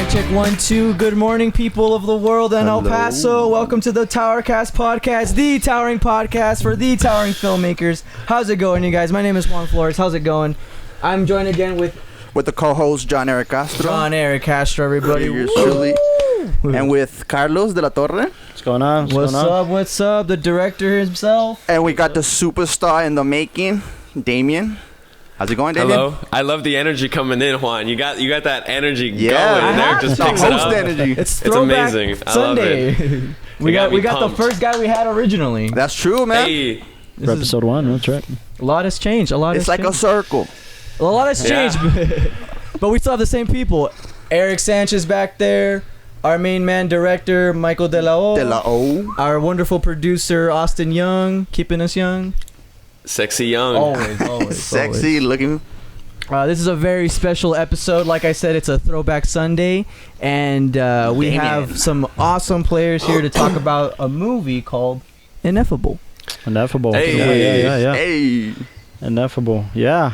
Mic check 1, 2. Good morning, people of the world and El Paso. Welcome to the TowerCast podcast, the towering podcast for the towering filmmakers. How's it going, you guys? My name is Juan Flores. How's it going? I'm joined again with the co-host John Eric Castro. Everybody. Yours truly. And with Carlos de la Torre. What's going on? What's up? The director himself. And we got the superstar in the making, Damian. How's it going, Damian? Hello. I love the energy coming in, Juan. You got that energy going, I and there just the picks it host up. energy. It's Throwback amazing. I Sunday. love it. we got the pumped. first guy we had originally. That's true, man. Hey, For episode 1, that's right. A lot has changed. It's like a circle. A lot has changed, but we still have the same people. Eric Sanchez back there. Our main man director, Michael De La O. Our wonderful producer, Austin Young, keeping us young. sexy young. Always. Sexy looking. This is a very special episode. Like I said, it's a Throwback Sunday. And we have some awesome players here to talk about a movie called Ineffable. Ineffable. Hey. Yeah. Hey. Ineffable. Yeah.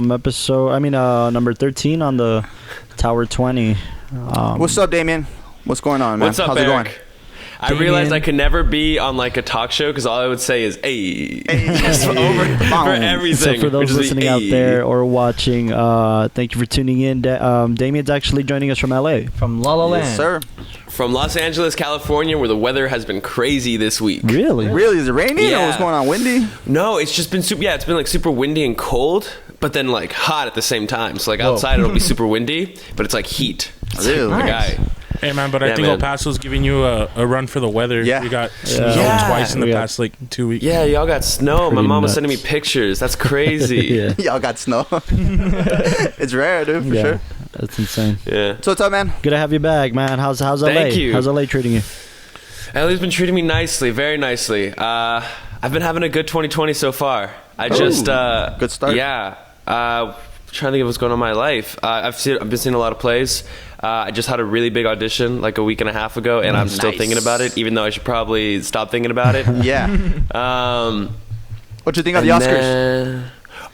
Number 13 on the Tower 20. What's up, Damian? What's going on, man? What's up, How's Eric? it going? I realized I could never be on like a talk show because all I would say is "hey," just for everything. So for those listening out there or watching, thank you for tuning in. Damian's actually joining us from LA. From La La Land. Yes, sir. From Los Angeles, California, where the weather has been crazy this week. Really? Really? Is it raining or Yeah. what's going on? Windy? No, it's just been super. Yeah, it's been like super windy and cold, but then like hot at the same time. So like outside it'll be super windy, but it's like heat. Really? The guy. Hey man, but I think El Paso's giving you a run for the weather. Yeah. We got snow twice in the past like 2 weeks. Yeah, y'all got snow. My Pretty mom was nuts. sending me pictures. That's crazy. Yeah. Y'all got snow. It's rare, dude, for sure. That's insane. Yeah. So what's up, man? Good to have you back, man. How's LA? Thank you. How's LA treating you? Ellie's been treating me nicely, very nicely. I've been having a good 2020 so far. Good start. Yeah. Trying to think of what's going on in my life. I've been seeing a lot of plays. I just had a really big audition like a week and a half ago, and I'm still thinking about it, even though I should probably stop thinking about it. Yeah. What you think of the Oscars?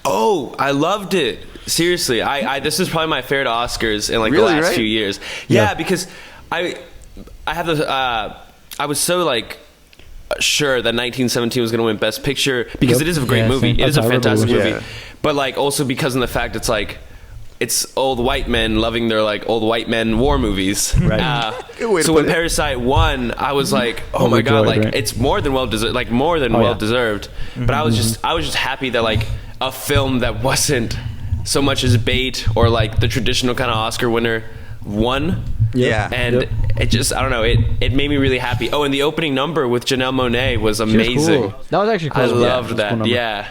I loved it. Seriously, I this is probably my favorite Oscars in like Really, the last right? few years. Yeah, because I have the I was so like sure that 1917 was going to win Best Picture because it is a great movie. It is a fantastic movie. Yeah. But like also because of the fact it's old white men loving their like old white men war movies. Right. So when Parasite won, I was like, oh my god, like it's more than well deserved, like more than well deserved. But I was just happy that like a film that wasn't so much as bait or like the traditional kind of Oscar winner won. Yeah. And it just, I don't know, it made me really happy. Oh, and the opening number with Janelle Monáe was amazing. cool. That was actually cool. I loved cool that. number. Yeah.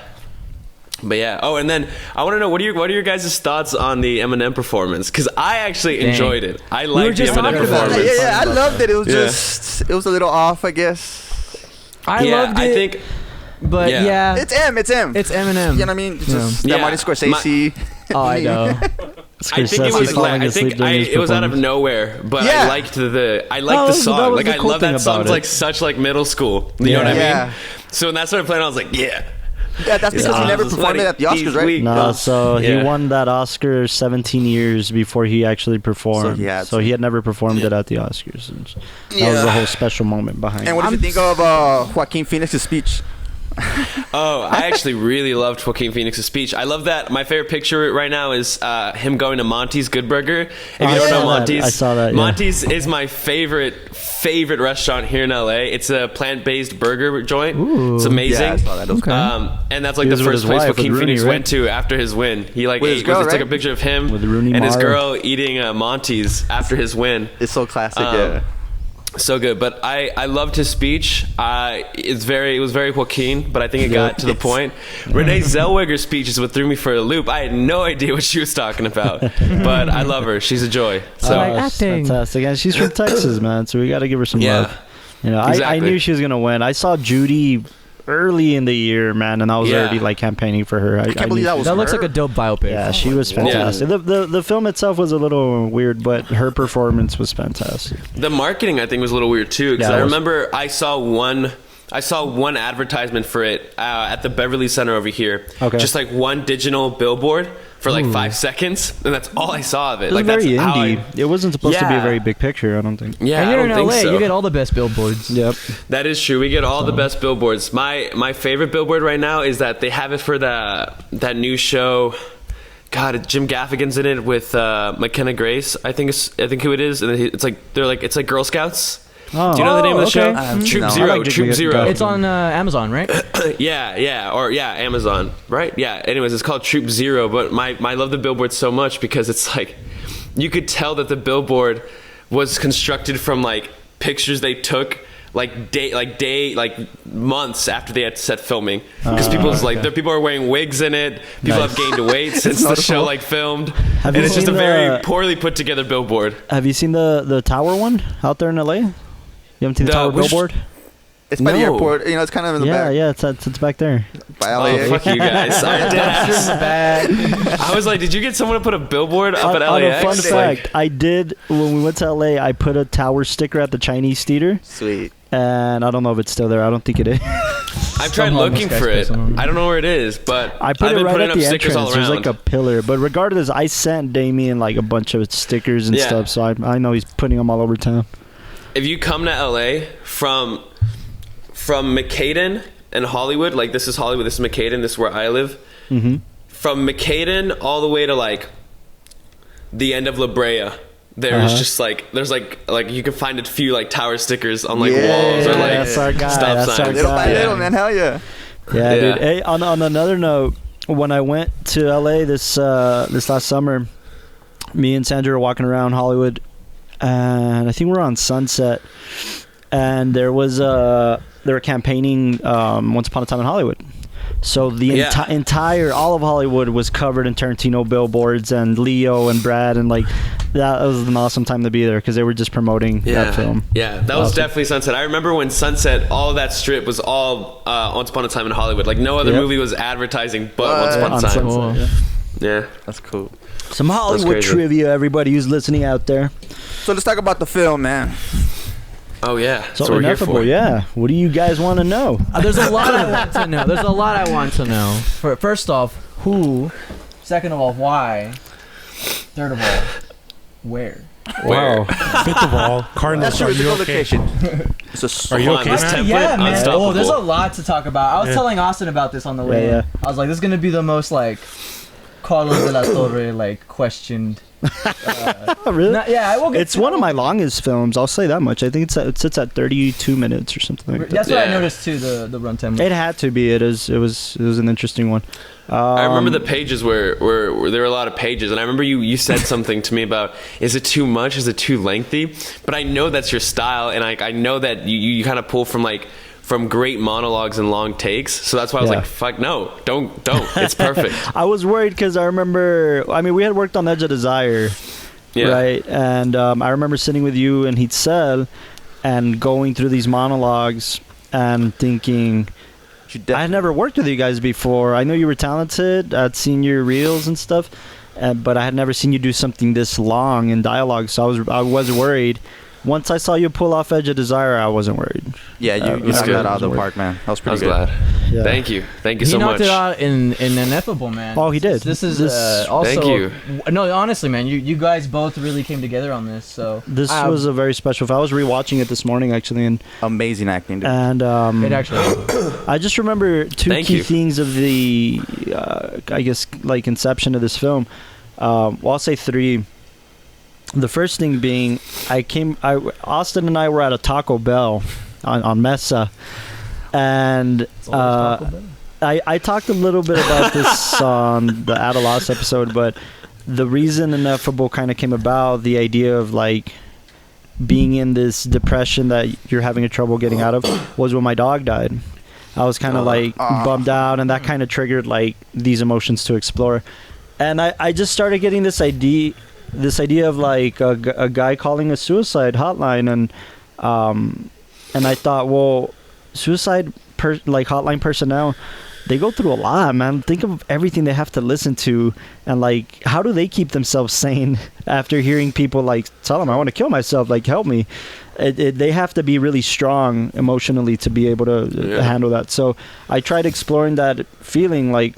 But yeah. Oh, and then I want to know what are your guys' thoughts on the Eminem performance? Because I actually enjoyed it. I liked the just Eminem talking about performance. it. Yeah, I loved it. It was Yeah. it was a little off, I guess. I loved it. I think. But Yeah. It's Eminem. It's Eminem. You know what I mean? It's just Yeah. that Martin Scorsese. I know. I think it was. It was out of nowhere, but Yeah. I liked the that song. was Like the I cool love thing that song. about It's it. like such like middle school. You know what I Yeah. mean? So when that started playing, I was like, yeah. Yeah, that's because he never performed it at the Oscars, right? No, so he Yeah. won that Oscar 17 years before he actually performed. So he had never performed it at the Oscars. And that was the whole special moment behind And it. what did you think of Joaquin Phoenix's speech? Oh, I actually really loved Joaquin Phoenix's speech. I love that. My favorite picture right now is him going to Monty's Good Burger. If you don't know Monty's, I saw that. Yeah. Monty's is my favorite restaurant here in LA. It's a plant-based burger joint. Ooh. It's amazing. Yeah, I saw that. Okay. And that's like He the was with first his place wife, Joaquin with Rooney, Phoenix right? went to after his win. He like With his ate, girl, it's like a right? picture of him With Rooney and his Mara. girl eating Monty's after his win. It's so classic, yeah. So good, but I loved his speech. It was very Joaquin, but I think it got to the point. Renee Zellweger's speech is what threw me for a loop. I had no idea what she was talking about, but I love her. She's a joy. So like acting. Fantastic. And she's from Texas, man, so we got to give her some Yeah. love. You know, I Exactly. knew she was going to win. I saw Judy early in the year, man, and I was already like campaigning for her. I can't believe that was That looks her. like a dope biopic. Yeah, she was fantastic. The film itself was a little weird, but her performance was fantastic. the marketing, I think, was a little weird too. Because Yeah, I it was. remember I saw one advertisement for it at the Beverly Center over here. Okay. Just like one digital billboard for like 5 seconds, and that's all I saw of it. It was like very that's indie. It wasn't supposed to be a very big picture, I don't think. Yeah, and you're in LA, so. You get all the best billboards. Yep. That is true. We get all the best billboards. My favorite billboard right now is that they have it for that new show. God, Jim Gaffigan's in it with McKenna Grace. I think who it is, and it's like Girl Scouts. Oh. Do you know the name of the show? Troop Zero. Troop Zero. It's on Amazon, right? Amazon, right? Yeah. Anyways, it's called Troop Zero. But I love the billboard so much because it's like you could tell that the billboard was constructed from like pictures they took months after they had set filming, because people are wearing wigs in it. People have gained weight since the show filmed, and it's just a very poorly put together billboard. Have you seen the tower one out there in LA? You haven't seen the tower billboard? It's by the airport. It's kind of in the back. Yeah, it's back there. By LA. Oh, fuck you guys. I did ask. I was like, did you get someone to put a billboard up at LAX? Fun fact, I did, when we went to LA, I put a tower sticker at the Chinese theater. Sweet. And I don't know if it's still there. I don't think it is. I've tried looking for it. I don't know where it is, but I've been putting up stickers all around. There's like a pillar. But regardless, I sent Damian like a bunch of stickers and stuff, so I know he's putting them all over town. If you come to LA from McCaden and Hollywood, like this is Hollywood, this is McCaden, this is where I live. Mm-hmm. From McCaden all the way to like the end of La Brea, there's just there's you can find a few like tower stickers on like walls or like that's our guy. stop signs. Little by little, man. Hell yeah. Yeah, dude. Hey, on another note, when I went to LA this last summer, me and Sandra were walking around Hollywood, and I think we were on Sunset, and they were campaigning Once Upon a Time in Hollywood. So the entire all of Hollywood was covered in Tarantino billboards, and Leo and Brad, and like that was an awesome time to be there because they were just promoting that film. Yeah, that was definitely Sunset. I remember when Sunset, all of that strip was all Once Upon a Time in Hollywood. Like no other movie was advertising but Once Upon a Time. Sunset, yeah, that's cool. Some Hollywood trivia, everybody who's listening out there. So let's talk about the film, man. Oh yeah, so Ineffable, yeah. What do you guys want to know? There's a lot I want to know. First off, who? Second of all, why? Third of all, where? Wow. Fifth of all, Cardinals. That's true. Are you okay? Are you okay, man? Yeah, man. Oh, there's a lot to talk about. I was telling Austin about this on the way in. I was like, this is gonna be the most like Carlos de la Torre like questioned. Really? It's one of my longest films. I'll say that much. I think it sits at 32 minutes or something like that. That's what I noticed too. The runtime. It had to be. It was an interesting one. I remember the pages where there were a lot of pages, and I remember you said something to me about, is it too much? Is it too lengthy? But I know that's your style, and I know that you kind of pull from great monologues and long takes, so that's why I was like, fuck no, don't, it's perfect. I was worried because I remember, we had worked on Edge of Desire, right? And I remember sitting with you and Hitzel and going through these monologues and thinking, I had never worked with you guys before. I know you were talented. I'd seen your reels and stuff, but I had never seen you do something this long in dialogue, so I was worried. Once I saw you pull off Edge of Desire, I wasn't worried. Yeah, you knocked that out of the park, man. That was pretty good. Glad. Yeah. Thank you so much. He knocked it out in Ineffable, man. Oh, he did. This is also. Thank you. No, honestly, man, you guys both really came together on this. So this was a very special film. I was rewatching it this morning, actually, and amazing acting, dude. And it actually. I just remember two key things of the, I guess, like inception of this film. I'll say three. The first thing being, Austin and I were at a Taco Bell on Mesa, and I talked a little bit about this on the At a Loss episode, but the reason Ineffable kind of came about, the idea of like being in this depression that you're having trouble getting out of, was when my dog died. I was kind of like bummed out, and that kind of triggered like these emotions to explore, and I just started getting this idea of like a guy calling a suicide hotline, and I thought, well, suicide hotline personnel, they go through a lot, man. Think of everything they have to listen to, and like, how do they keep themselves sane after hearing people like tell them, I want to kill myself, like, help me. They have to be really strong emotionally to be able to handle that. So I tried exploring that feeling, like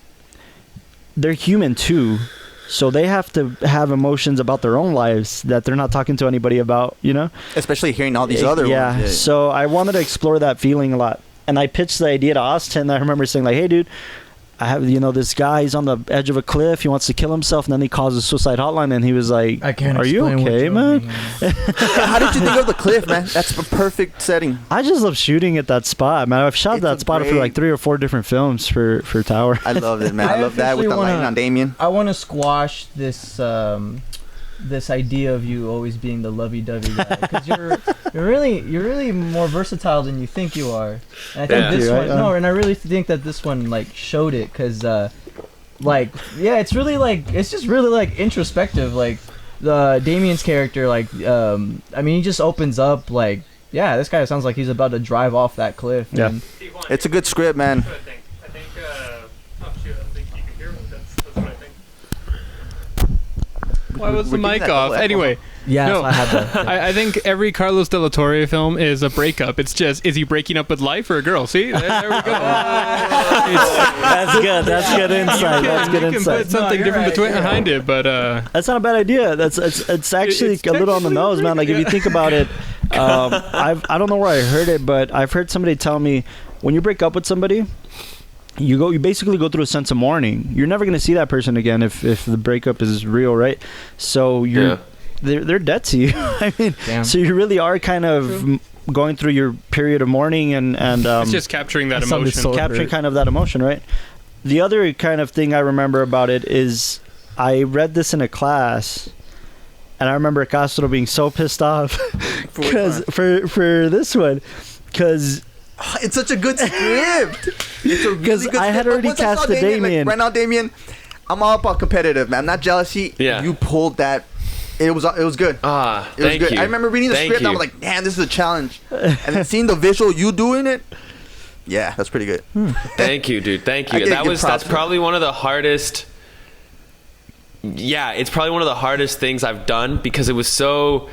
they're human too. So they have to have emotions about their own lives that they're not talking to anybody about, you know? Especially hearing all these other ones. Yeah, so I wanted to explore that feeling a lot. And I pitched the idea to Austin. I remember saying, like, hey, dude, I have, this guy, he's on the edge of a cliff. He wants to kill himself. And then he calls a suicide hotline. And he was like, I can't are you okay, man? How did you think of the cliff, man? That's a perfect setting. I just love shooting at that spot, man. I've shot that spot for like 3 or 4 different films for Tower. I love it, man. I love that with the lighting on Damian. I want to squash this this idea of you always being the lovey-dovey guy, because you're really more versatile than you think you are. And I think this one, and I really think that this one like showed it, because it's really it's just really like introspective. Like Damian's character, like he just opens up like, yeah, this guy sounds like he's about to drive off that cliff. Yeah, and it's a good script, man. I think you can hear me. That's what I think. Why was the mic off? Anyway. Yeah, no, I had that. I think every Carlos de la Torre film is a breakup. It's just, is he breaking up with life or a girl? See, there we go. That's good. That's good insight. You can put something different behind it, but that's not a bad idea. It's actually a little on the nose, man. Like if you think about it, I don't know where I heard it, but I've heard somebody tell me when you break up with somebody, you basically go through a sense of mourning. You're never going to see that person again if the breakup is real, right? So they're dead to you. I mean, so you really are kind of going through your period of mourning, and it's just capturing that emotion. Capturing kind of that emotion, right? The other kind of thing I remember about it is I read this in a class, and I remember Castro being so pissed off because for this one, because it's such a good script. Because I had already cast the Damian. Right now, Damian, I'm all about competitive, man. I'm not jealousy. Yeah. You pulled that. It was good. Thank you. I remember reading the script and I was like, man, this is a challenge. And then seeing the visual, you doing it, yeah, that's pretty good. Thank you, dude. Thank you. That's probably one of the hardest. Yeah, it's probably one of the hardest things I've done, because it was so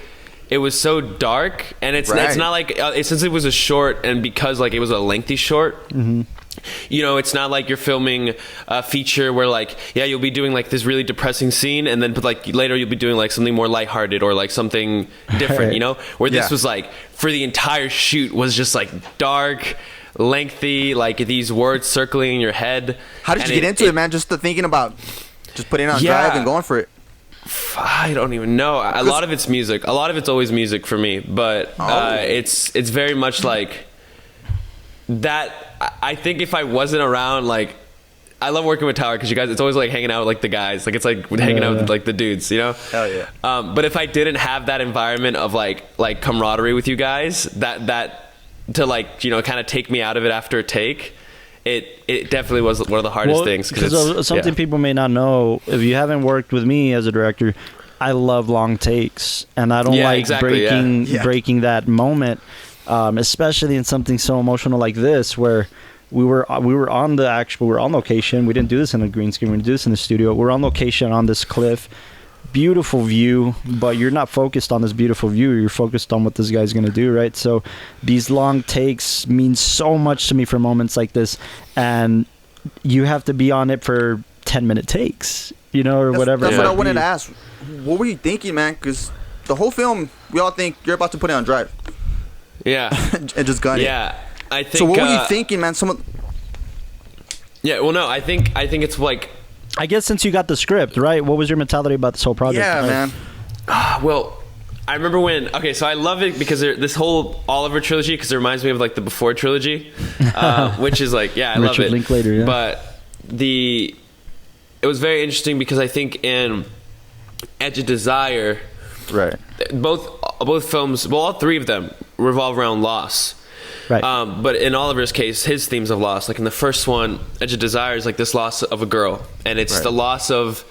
dark, and it's not like since it was a short, and because like it was a lengthy short. Mm-hmm. It's not like you're filming a feature where like, you'll be doing like this really depressing scene, and then but like later you'll be doing like something more lighthearted or like something different, where this was like for the entire shoot was just like dark, lengthy, like these words circling in your head. How did you get into it, man? Just thinking about just putting it on drive and going for it. I don't even know. A lot of it's music. A lot of it's always music for me, but it's very much like that. I think if I wasn't around, like, I love working with Tower because you guys, it's always like hanging out with like the guys. Like it's like hanging out with like the dudes, Hell yeah. But if I didn't have that environment of like camaraderie with you guys, that to like, kind of take me out of it after a take, it definitely was one of the hardest things. Because something people may not know, if you haven't worked with me as a director, I love long takes, and I don't breaking that moment. Especially in something so emotional like this, where we were on location. We didn't do this in a green screen. We didn't do this in the studio. We're on location on this cliff, beautiful view, but you're not focused on this beautiful view. You're focused on what this guy's gonna do, right? So these long takes mean so much to me for moments like this, and you have to be on it for 10-minute takes, whatever. That's what I wanted to ask. What were you thinking, man? Because the whole film, we all think you're about to put it on drive. Yeah. And just gun it. Yeah. I think. So what were you thinking, man? Yeah. Well, no. I think it's like. I guess since you got the script, right? What was your mentality about this whole project? Yeah, man. Well, I remember when. Okay, so I love it because this whole Oliver trilogy, because it reminds me of like the Before trilogy, which is like, I love it. Richard Linklater, yeah. But it was very interesting because I think in Edge of Desire, right, both films, well, all three of them revolve around loss. Right. But in Oliver's case, his themes of loss, like in the first one, Edge of Desire is like this loss of a girl, and it's the loss of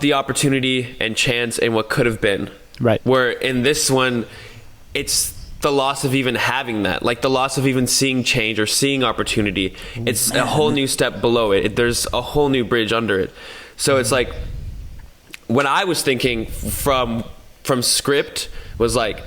the opportunity and chance and what could have been. Right. Where in this one, it's the loss of even having that, like the loss of even seeing change or seeing opportunity. It's a whole new step below it. There's a whole new bridge under it. So it's like, when I was thinking from script was like,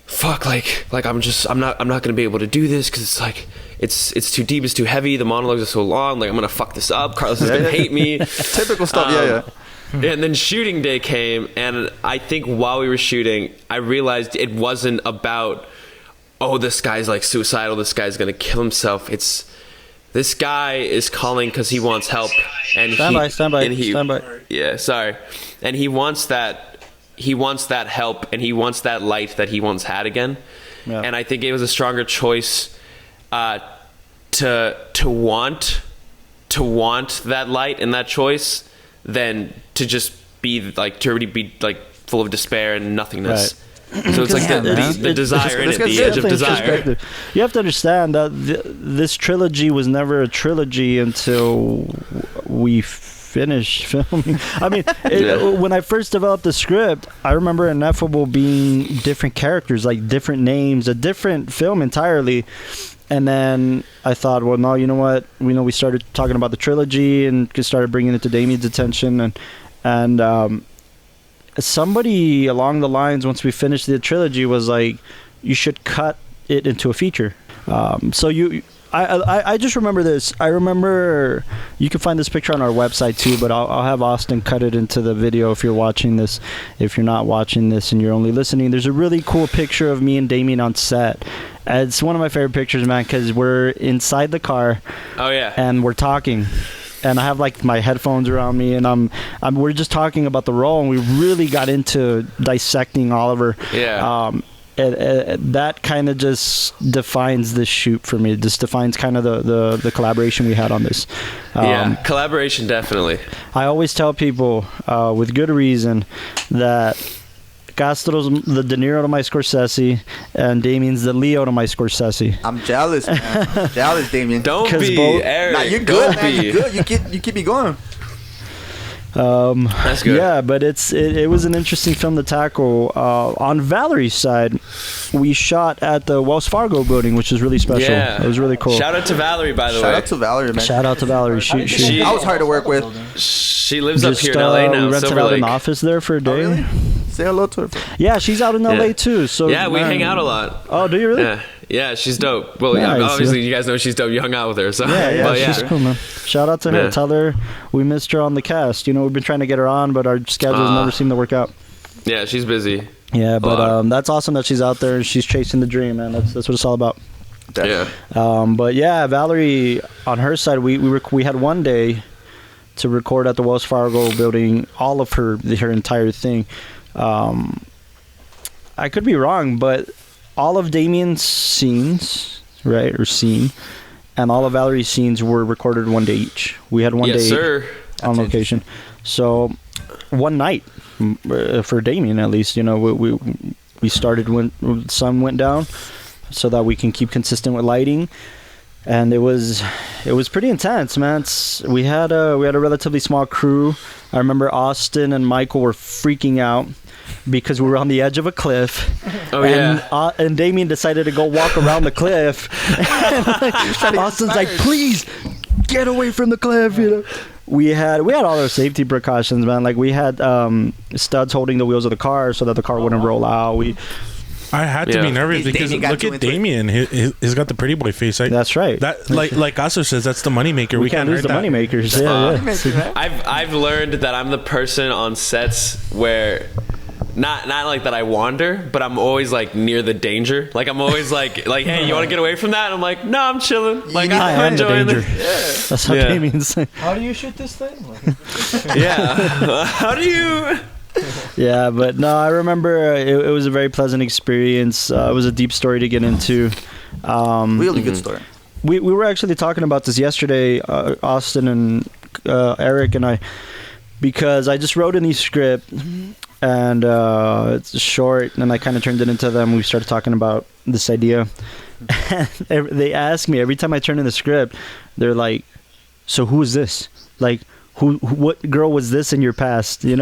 fuck, like I'm not gonna be able to do this because it's like it's too deep, it's too heavy, the monologues are so long, like I'm gonna fuck this up, Carlos is gonna hate me. Typical stuff. And then shooting day came, and I think while we were shooting, I realized it wasn't about, oh, this guy's like suicidal, this guy's gonna kill himself. It's this guy is calling because he wants help, and stand by. Yeah, sorry. And he wants that help, and he wants that light that he once had again. Yeah. And I think it was a stronger choice to want that light and that choice than to just be like, to already be like full of despair and nothingness. Right. So it's like the desire in it, the edge of desire. You have to understand that this trilogy was never a trilogy until we finished filming. I mean, when I first developed the script, I remember Ineffable being different characters, like different names, a different film entirely. And then I thought, well, no, you know what? We started talking about the trilogy and started bringing it to Damian's attention, and somebody along the lines, once we finished the trilogy, was like, you should cut it into a feature. I just remember this. I remember, you can find this picture on our website too, but I'll have Austin cut it into the video if you're watching this. If you're not watching this and you're only listening, there's a really cool picture of me and Damian on set. It's one of my favorite pictures, man, because we're inside the car. Oh yeah. And we're talking. And I have like my headphones around me, and we're just talking about the role, and we really got into dissecting Oliver. Yeah. That kind of just defines this shoot for me. It just defines kind of the collaboration we had on this. Collaboration, definitely. I always tell people, with good reason, that Castro's the De Niro to my Scorsese, and Damian's the Leo to my Scorsese. I'm jealous, man. I'm jealous, Damian. Don't be, Eric. Nah, you're good, man. You're good. You keep me going. That's good. Yeah, but it was an interesting film to tackle. On Valerie's side, we shot at the Wells Fargo building, which is really special. Yeah. It was really cool. Shout out to Valerie, by the way. Shout out to Valerie, man. Shout out to Valerie. She I was hard to work with. She lives up here in LA now. We rented out an office there for a day. Oh, really? Say hello to her. Yeah, she's out in LA too. So yeah, we hang out a lot. Oh, do you really? Yeah, she's dope. Well, obviously you guys know she's dope. You hung out with her, so yeah, she's cool, man. Shout out to her. Tell her we missed her on the cast. We've been trying to get her on, but our schedules never seem to work out. Yeah, she's busy. Yeah, but that's awesome that she's out there and she's chasing the dream, man. That's what it's all about. Yeah. But yeah, Valerie, on her side, we had one day to record at the Wells Fargo building, all of her entire thing. I could be wrong, but all of Damian's scenes, right, or scene, and all of Valerie's scenes were recorded one day each. We had one day on location. So one night for Damian, at least, we started when the sun went down, so that we can keep consistent with lighting. And it was pretty intense, man. We had a relatively small crew. I remember Austin and Michael were freaking out because we were on the edge of a cliff. Oh, and Damian decided to go walk around the cliff. And Austin's like, please get away from the cliff. We had all our safety precautions, man. Like, we had studs holding the wheels of the car so that the car wouldn't roll out. I had to be nervous because look at Damian. He's got the pretty boy face. That's right. That like Aso says, that's the moneymaker. We can't lose the moneymakers. Yeah. I've learned that I'm the person on sets where not like that I wander, but I'm always like near the danger. Like I'm always like hey, you want to get away from that? And I'm like, no, I'm chilling. Like I'm enjoying the danger. That's how Damian's saying. How do you shoot this thing? How do you? Yeah, but no, I remember it was a very pleasant experience. It was a deep story to get into. Really good story. We were actually talking about this yesterday, Austin and Eric and I, because I just wrote in the script, and it's short, and I kind of turned it into them. We started talking about this idea. And they ask me every time I turn in the script, they're like, so who is this? Like, what girl was this in your past, And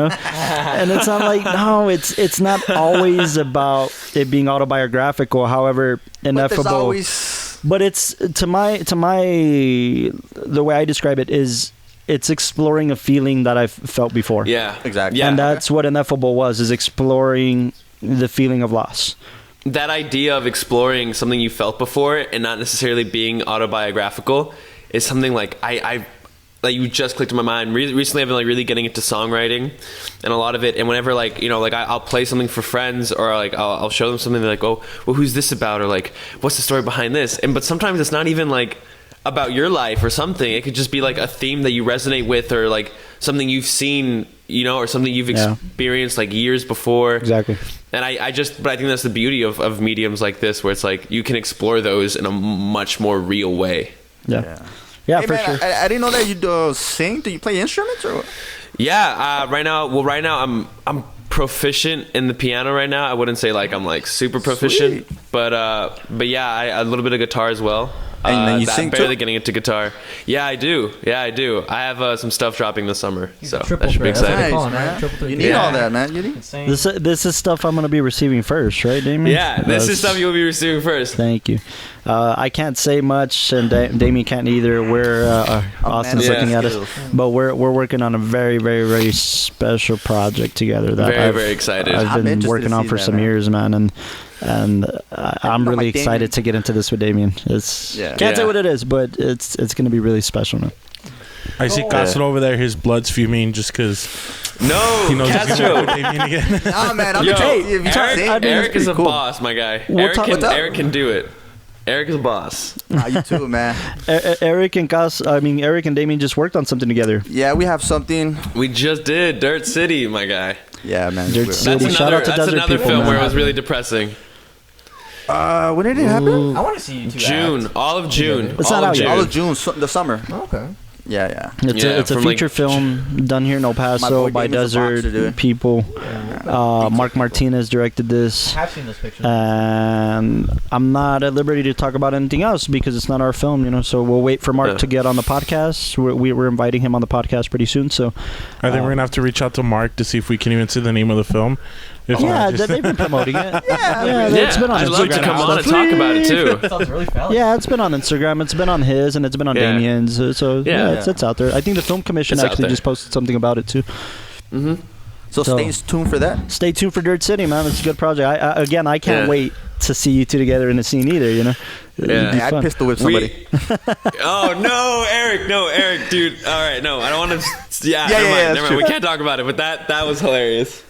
it's not like, no, it's not always about it being autobiographical. However, Ineffable, but it's to my the way I describe it is it's exploring a feeling that I've felt before. Yeah, exactly. And that's what Ineffable is exploring the feeling of loss. that idea of exploring something you felt before and not necessarily being autobiographical is something like I like you just clicked in my mind. Recently I've been like really getting into songwriting and a lot of it, and whenever like, you know, like I'll play something for friends, or like I'll show them something, they're like, oh, well, who's this about, or like, what's the story behind this? But sometimes it's not even like about your life or something. It could just be like a theme that you resonate with, or like something you've seen, you know, or something you've experienced like years before. Exactly. And but I think that's the beauty of mediums like this, where it's like you can explore those in a much more real way. Yeah, hey, for man, sure. I didn't know that you sing. Do you play instruments or what? Yeah, right now I'm proficient in the piano right now. I wouldn't say like I'm like super proficient, but yeah, a little bit of guitar as well. And then you sing I'm barely too? getting into guitar. Yeah, I do. I have some stuff dropping this summer, so triple that should be threat. exciting. Nice, man. Triple You need all that, man. You need. Insane. This is stuff I'm gonna be receiving first, right, Damien? Yeah, this is stuff you'll be receiving first. Thank you. I can't say much, and Damien can't either. We're Austin's looking at us, but we're working on a very, very, very special project together. That Very excited. I've been working on for some years, man, and I'm really excited to get into this with Damien. Can't say what it is, but it's gonna be really special, man. I see Castro over there. His blood's fuming just because. No, he knows Castro. Damien again. Nah, man. Eric is a boss, my guy. Eric can do it. Eric is a boss. You too, man. Eric and Damien just worked on something together. Yeah, we have something. We just did Dirt City, my guy. Yeah, man. Dirt City. Shout out to that's Desert another People, film man. where it was really depressing. When did it happen? I want to see you two. June, all of June. It's not out yet. All of June, the summer. Oh, okay. Yeah. It's a feature film done here in El Paso by Desert People. Mark Martinez directed this. I have seen those pictures. And I'm not at liberty to talk about anything else because it's not our film, you know. So we'll wait for Mark to get on the podcast. We're inviting him on the podcast pretty soon. So I think we're gonna have to reach out to Mark to see if we can even see the name of the film. They've been promoting it. It's been on Instagram. I'd love to come on and talk about it too. Sounds really valid. Yeah, it's been on Instagram. It's been on his, and it's been on Damien's. So it's out there. I think the Film Commission actually just posted something about it too. Mm-hmm. So stay tuned for that. Stay tuned for Dirt City, man. It's a good project. I can't wait to see you two together in the scene either. You know. Yeah, I pistol whip somebody. Oh no, Eric, dude. All right, no, I don't want to. Never mind. We can't talk about it. But that was hilarious.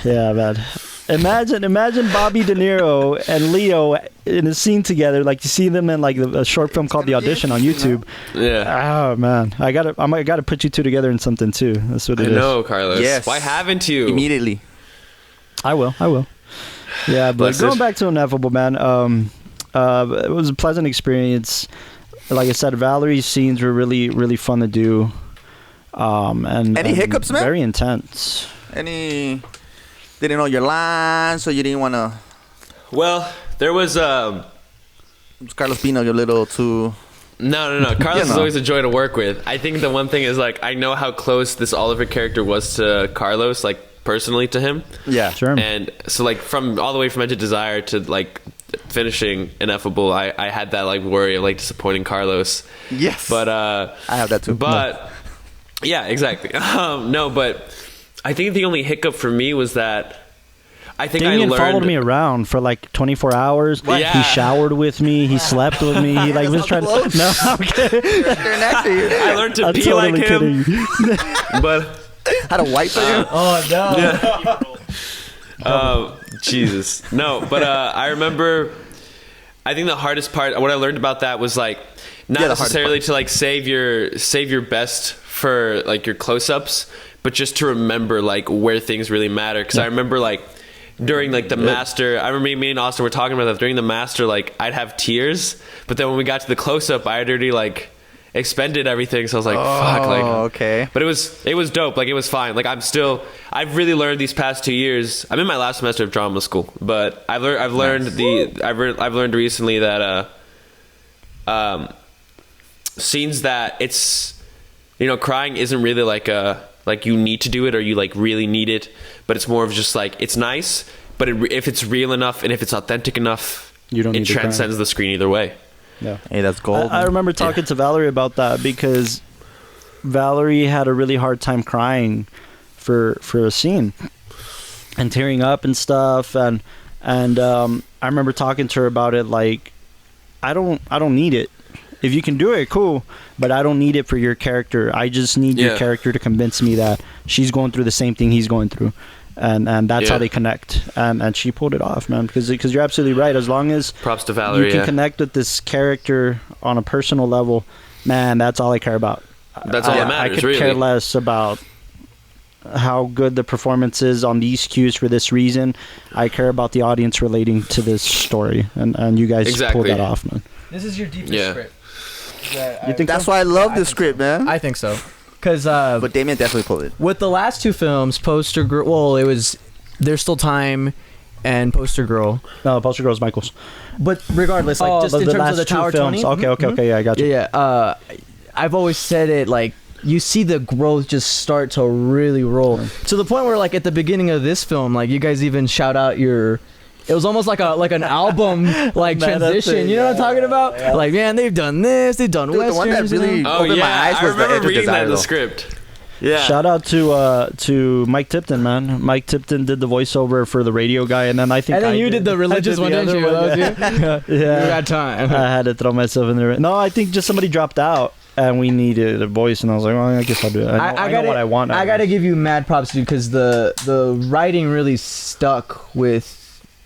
Yeah, man. Imagine Bobby De Niro and Leo in a scene together. Like you see them in like a short film called The Audition on YouTube. Yeah. Oh man, I gotta put you two together in something too. That's what it is. I know, Carlos. Yes. Why haven't you? Immediately. I will. Yeah, but going back to Ineffable, man. It was a pleasant experience. Like I said, Valerie's scenes were really, really fun to do. And any hiccups, man? Very intense. Didn't know your lines, so you didn't want to. Well, there was Carlos being a little too. No. Carlos is always a joy to work with. I think the one thing is like I know how close this Oliver character was to Carlos, like personally to him. Yeah, sure. And so like from all the way from Edge of Desire to like finishing Ineffable, I had that like worry of like disappointing Carlos. Yes, but I have that too. But yeah, exactly. No, but I think the only hiccup for me was that I think Damian I learned. followed me around for like 24 hours. What? Yeah. He showered with me. He slept with me. He like was trying to. No, I'm kidding. I learned to pee totally like him. But how to wipe for you? Oh no. Yeah. Jesus. No, but I remember. I think the hardest part, what I learned about that was like not necessarily to like save your best for like your close-ups, but just to remember like where things really matter. Because I remember like during like the master, I remember me and Austin were talking about that during the master. Like I'd have tears, but then when we got to the close-up, I had already like expended everything, so I was like, fuck, like okay. But it was dope. Like it was fine. Like I've really learned these past 2 years. I'm in my last semester of drama school, but I've learned recently that scenes that it's, you know, crying isn't really like you need to do it or you like really need it, but it's more of just like it's nice, but if it's real enough and if it's authentic enough, it transcends the screen either way. Yeah. Hey, that's gold. I remember talking to Valerie about that because Valerie had a really hard time crying for a scene and tearing up and stuff, and And I remember talking to her about it. Like, I don't need it. If you can do it, cool. But I don't need it for your character. I just need your character to convince me that she's going through the same thing he's going through. And that's how they connect. And she pulled it off, man. Because you're absolutely right. As long as props to Valerie, you can connect with this character on a personal level, man, that's all I care about. That's all that matters, I could care less about how good the performance is on these cues for this reason. I care about the audience relating to this story. And you guys pulled that off, man. This is your deepest script. You think that's why I love this script, man? I think so. Because but Damian definitely pulled it. With the last two films, Poster Girl, well, it was There's Still Time and Poster Girl. No, Poster Girl is Michael's. But regardless, like just in terms of the Tower 20. Okay, yeah, I got you. Yeah, I've always said it, like, you see the growth just start to really roll. To the point where, like, at the beginning of this film, like, you guys even shout out your... It was almost like an album like transition. You know what I'm talking about? Yeah. Like, man, they've done this, they've done westerns. The one that really opened my eyes was I remember reading that in the script. Yeah. Shout out to Mike Tipton, man. Mike Tipton did the voiceover for the radio guy, and then you did the religious one, didn't you? Yeah. You got time. I had to throw myself in there. No, I think just somebody dropped out. And we needed a voice, and I was like, well, I guess I'll do it. I know what I want. I gotta give you mad props, dude, because the writing really stuck with.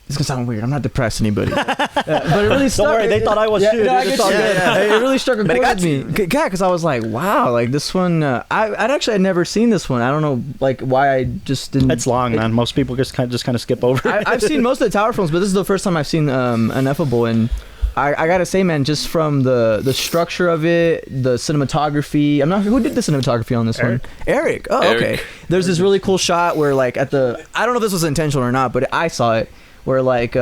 It's gonna sound weird. I'm not depressed anybody, but it really stuck. Don't worry, they thought I was too. No, it's all good. It really struck a chord with me. Yeah, because I was like, wow, like this one. I'd never seen this one. I don't know, like why I just didn't. It's long, man. Most people just kind of skip over. I've seen most of the Tower films, but this is the first time I've seen Ineffable, and I gotta say, man, just from the structure of it, the cinematography. I'm not who did the cinematography on this one. Eric. Oh, Eric. Okay. There's this really cool shot where, like, I don't know if this was intentional or not, but I saw it. Where, like,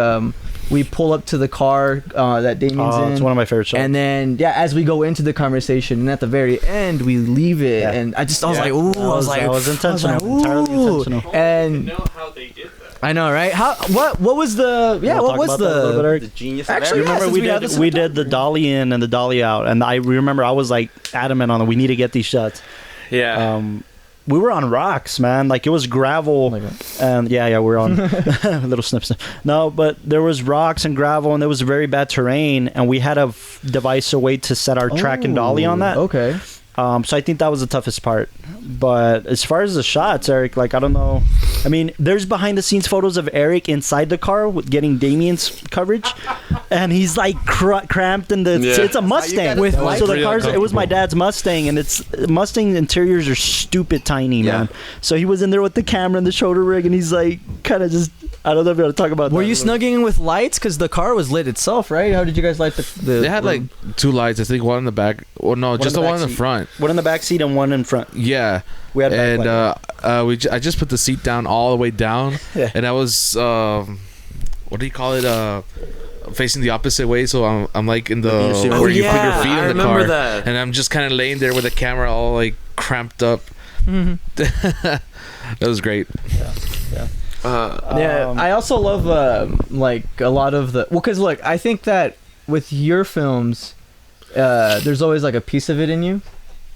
we pull up to the car that Damian's in. It's one of my favorite shots. And then, as we go into the conversation, and at the very end, we leave it. Yeah. And I was like, ooh. That was intentional. Entirely intentional. And I know how they did that. I know, right? What was the... Yeah, what was the genius of actually, remember we did the dolly in and the dolly out. And I remember I was, like, adamant on it. We need to get these shots. Yeah. We were on rocks, man. Like, it was gravel. And we're on a little snip. No, but there was rocks and gravel, and there was very bad terrain, and we had to devise a way to set our track and dolly on that. Okay. So I think that was the toughest part. But as far as the shots, Eric, like, I don't know. I mean, there's behind the scenes photos of Eric inside the car with getting Damian's coverage, and he's like cramped in the. Yeah. It's a Mustang with so the cars. It was my dad's Mustang, and it's Mustang interiors are stupid tiny, man. So he was in there with the camera and the shoulder rig, and he's like kind of just. I don't know if you want to talk about. Were you snugging in with lights? Because the car was lit itself, right? How did you guys light the? They had like two lights. I think one in the back. Well, no, just the one in the front. One in the back seat and one in front. Yeah, we had. And I just put the seat down all the way down, and I was what do you call it? Facing the opposite way, so I'm like in the where you put your feet in the car, and I'm just kind of laying there with the camera all like cramped up. Mm-hmm. That was great. Yeah. I also love like a lot of the because look, I think that with your films, there's always like a piece of it in you,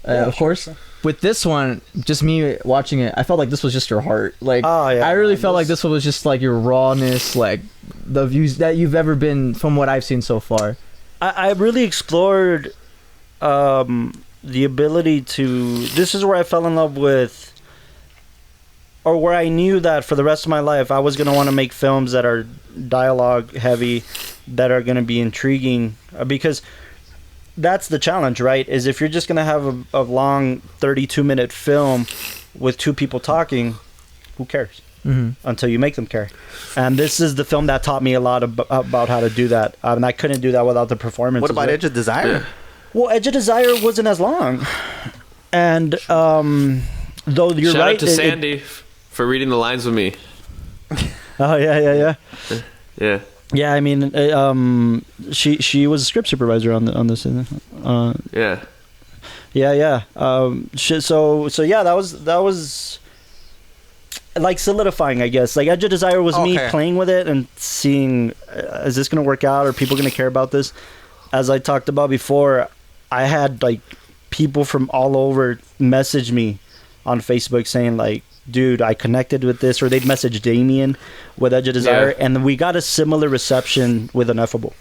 of course. Sure. With this one, just me watching it, I felt like this was just your heart. Like, I really felt like this one was just like your rawness, like the views that you've ever been from what I've seen so far. I really explored the ability to. This is where I fell in love with. Or where I knew that for the rest of my life, I was going to want to make films that are dialogue heavy, that are going to be intriguing. Because that's the challenge, right? Is if you're just going to have a long 32-minute film with two people talking, who cares? Mm-hmm. Until you make them care. And this is the film that taught me a lot about how to do that. And I couldn't do that without the performance. What about Edge of Desire? Yeah. Well, Edge of Desire wasn't as long. And though you're Shout right. out to Sandy for reading the lines with me. Oh yeah. Yeah. Yeah, I mean, she was a script supervisor on this. Yeah. Yeah. So yeah, that was like solidifying, I guess. Like Edge of Desire was me playing with it and seeing, is this gonna work out? Are people gonna care about this? As I talked about before, I had like people from all over message me on Facebook saying like, dude, I connected with this, or they'd message Damian with Edge of Desire, and we got a similar reception with Ineffable.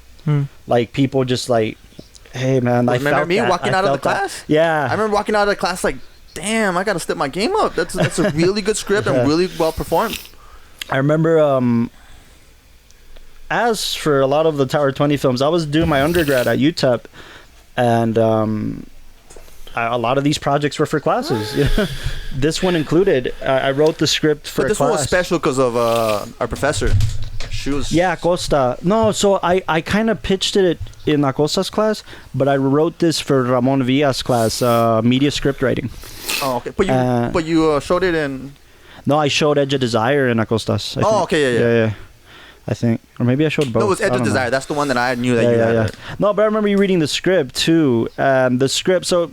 Like people just like, hey man, I remember felt me that. walking out of the class. Yeah, I remember walking out of the class like, damn, I gotta step my game up. That's a really good script and really well performed. I remember. As for a lot of the Tower 20 films, I was doing my undergrad at UTEP, and a lot of these projects were for classes. This one included. I wrote the script for but this a class. one was special because of our professor. She was... Yeah, Acosta. No, so I kind of pitched it in Acosta's class, but I wrote this for Ramon Villa's class, media script writing. Oh, okay. But you showed it in... No, I showed Edge of Desire in Acosta's. I think. Okay, yeah. I think, or maybe I showed both. No, it was Edge of Desire. That's the one that I knew that you had. Yeah. No, but I remember you reading the script too. The script. So,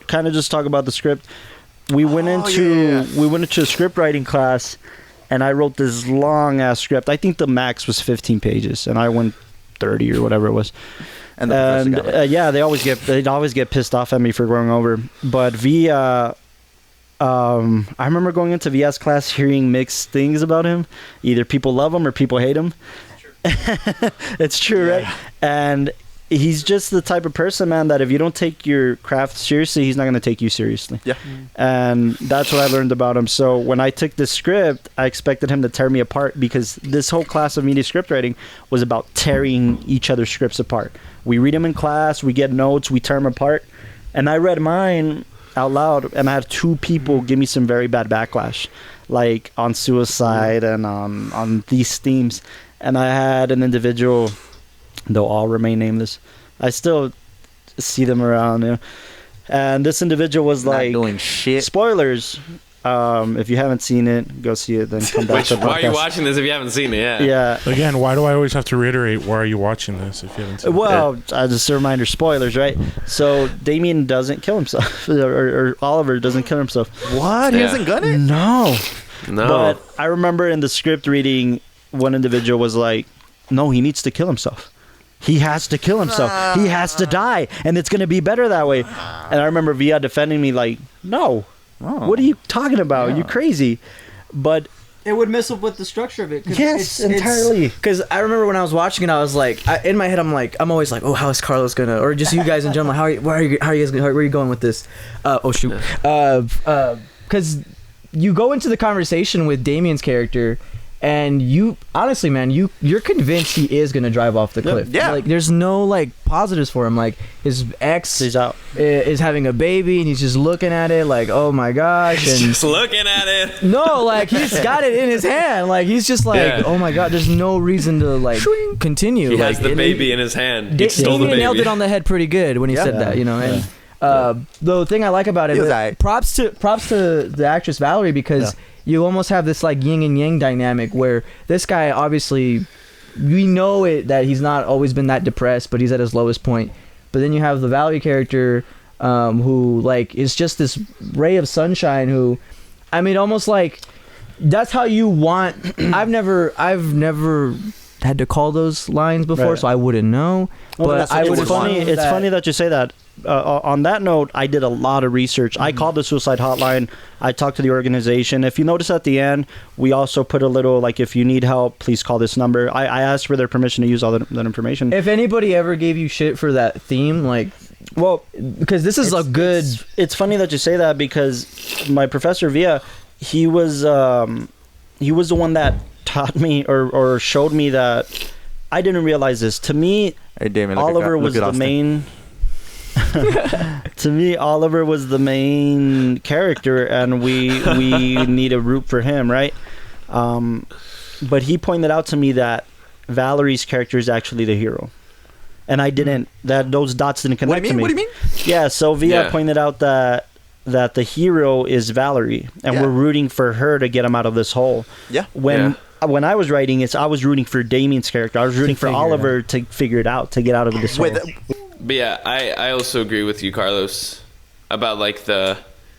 kind of just talk about the script. We went into a script writing class, and I wrote this long ass script. I think the max was 15 pages, and I went 30 or whatever it was. And they'd always get pissed off at me for going over. But Via. I remember going into VS class hearing mixed things about him. Either people love him or people hate him. It's true, right? And he's just the type of person, man, that if you don't take your craft seriously, he's not going to take you seriously. Yeah. And that's what I learned about him. So when I took this script, I expected him to tear me apart, because this whole class of media script writing was about tearing each other's scripts apart. We read them in class, we get notes, we tear them apart. And I read mine out loud, and I had 2 people give me some very bad backlash, like on suicide and on these themes. And I had an individual, they'll all remain nameless, I still see them around, and this individual was like, not doing shit. Spoilers, if you haven't seen it, go see it, then come back to the podcast. Why are you watching this if you haven't seen it? Yeah. Again, why do I always have to reiterate, why are you watching this if you haven't seen it? Well, just a reminder, spoilers, right? So Damian doesn't kill himself, or Oliver doesn't kill himself. What? He hasn't got it? No. But I remember in the script reading, one individual was like, no, he needs to kill himself. He has to kill himself. He has to die, and it's going to be better that way. And I remember Via defending me like, no. Oh. What are you talking about? Yeah. You crazy. But it would mess up with the structure of it. Yes, entirely. Because I remember when I was watching it, I was like, in my head, I'm always like, oh, how is Carlos gonna, or just you guys in general, where are you guys, where are you going with this? Because you go into the conversation with Damian's character, and you honestly, man, you're convinced he is gonna drive off the cliff. Yeah. Like, there's no like positives for him. Like, his ex is having a baby, and he's just looking at it like, oh my gosh, and just looking at it. No, like, he's got it in his hand. Like, he's just like, oh my god, there's no reason to like continue. He like, has the baby in his hand. Damian nailed it on the head pretty good when he said that, And the thing I like about it, props to the actress Valerie, because you almost have this like yin and yang dynamic where this guy, obviously, we know it that he's not always been that depressed, but he's at his lowest point. But then you have the Valerie character, who like is just this ray of sunshine. Who, I mean, almost like that's how you want. I've never had to call those lines before, so I wouldn't know. But I would. It's funny that you say that. On that note, I did a lot of research. I called the suicide hotline. I talked to the organization. If you notice at the end, we also put a little, like, if you need help, please call this number. I asked for their permission to use all that information. If anybody ever gave you shit for that theme, like, well, because this is a good... It's funny that you say that, because my professor, Via, he was the one that taught me or showed me that. I didn't realize this. To me, Oliver was the main... To me, Oliver was the main character, and we need a root for him, right? But he pointed out to me that Valerie's character is actually the hero, and I didn't. That those dots didn't connect to me. What do you mean? Yeah, so Via pointed out that the hero is Valerie, and we're rooting for her to get him out of this hole. Yeah. When I was writing it, I was rooting for Damian's character. I was rooting for Oliver to figure it out, to get out of this hole. But yeah, I also agree with you, Carlos, about like the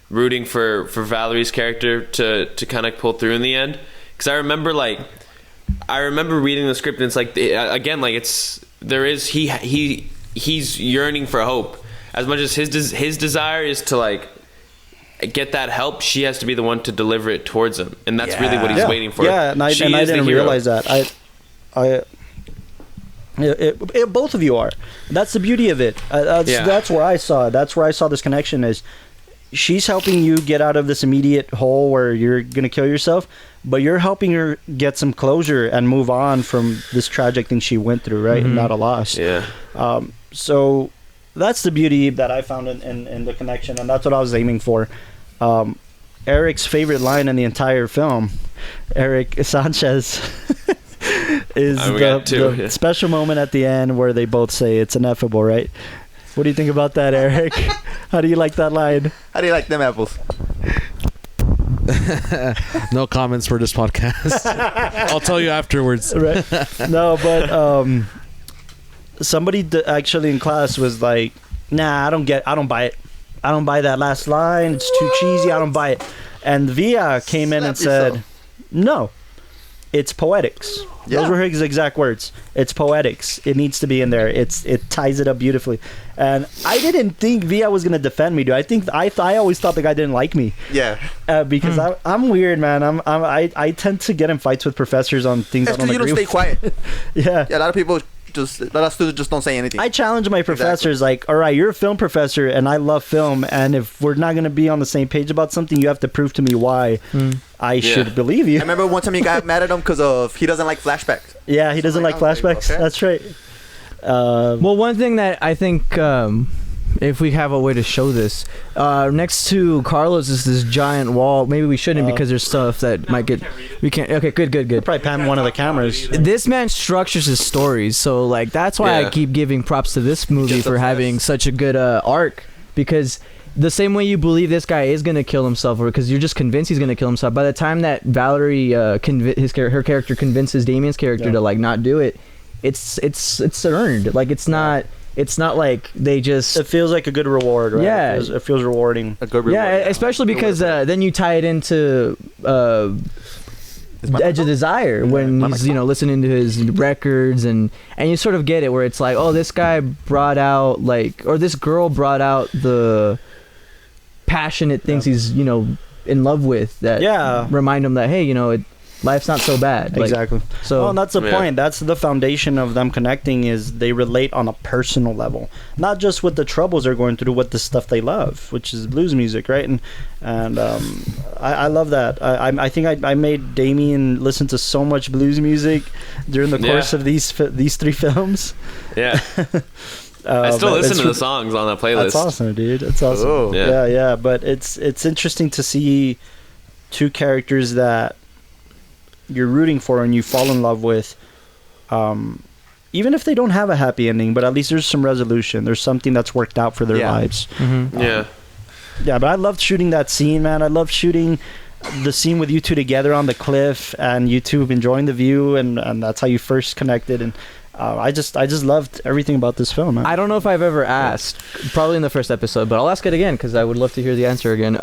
rooting for Valerie's character to kind of pull through in the end. Because I remember reading the script, and it's like, again, like he's yearning for hope as much as his desire is to like get that help, she has to be the one to deliver it towards him, and that's really what he's waiting for. Yeah, and I didn't realize that. Both of you are. That's the beauty of it. That's where I saw it. That's where I saw this connection is. She's helping you get out of this immediate hole where you're gonna kill yourself, but you're helping her get some closure and move on from this tragic thing she went through, right? And not a loss. Yeah. So that's the beauty that I found in the connection, and that's what I was aiming for. Eric's favorite line in the entire film, Eric Sanchez, is the special moment at the end where they both say it's ineffable, right? What do you think about that, Eric? How do you like that line? How do you like them apples? No comments for this podcast. I'll tell you afterwards. Right. No, but somebody actually in class was like, "Nah, I don't buy it. I don't buy that last line. It's too cheesy. I don't buy it." And Via came in and said, "No, it's poetics." Yeah. Those were his exact words. It's poetics. It needs to be in there. It ties it up beautifully. And I didn't think Via was gonna defend me, dude. I always thought the guy didn't like me. Yeah. Because I'm weird, man. I tend to get in fights with professors on things I don't agree with. You don't stay quiet. Yeah. Yeah. A lot of people. A lot of students just don't say anything. I challenge my professors, like, all right, you're a film professor and I love film, and if we're not going to be on the same page about something, you have to prove to me why I should believe you. I remember one time you got mad at him because he doesn't like flashbacks. Yeah, he doesn't like flashbacks. Okay. That's right. Well, one thing that I think, if we have a way to show this, next to Carlos is this giant wall. Maybe we shouldn't because there's stuff that might get... We can't... Okay, good. We'll probably pan one of the cameras. This man structures his stories, so like that's why I keep giving props to this movie for having such a good arc, because the same way you believe this guy is going to kill himself, or because you're just convinced he's going to kill himself, by the time that Valerie, her character convinces Damian's character to like not do it, it's earned. Like it's not like they just... It feels like a good reward, right? Yeah. It feels rewarding. A good reward. Yeah, especially because then you tie it into Edge of Desire when he's, listening to his records and you sort of get it where it's like, oh, this guy brought out or this girl brought out the passionate things he's, in love with that remind him that, hey, life's not so bad. Exactly. So that's the point. That's the foundation of them connecting, is they relate on a personal level, not just with the troubles they're going through, with the stuff they love, which is blues music, right? And I love that. I think I made Damian listen to so much blues music during the course of these 3 films. Yeah. I still listen to the songs on that playlist. That's awesome, dude. That's awesome. Oh. Yeah. But it's interesting to see 2 characters that you're rooting for and you fall in love with, even if they don't have a happy ending, but at least there's some resolution. There's something that's worked out for their lives. Mm-hmm. Yeah, but I loved shooting that scene, man. I loved shooting the scene with you 2 together on the cliff and you 2 enjoying the view, and that's how you first connected. And I just loved everything about this film, man. I don't know if I've ever asked, probably in the first episode, but I'll ask it again because I would love to hear the answer again.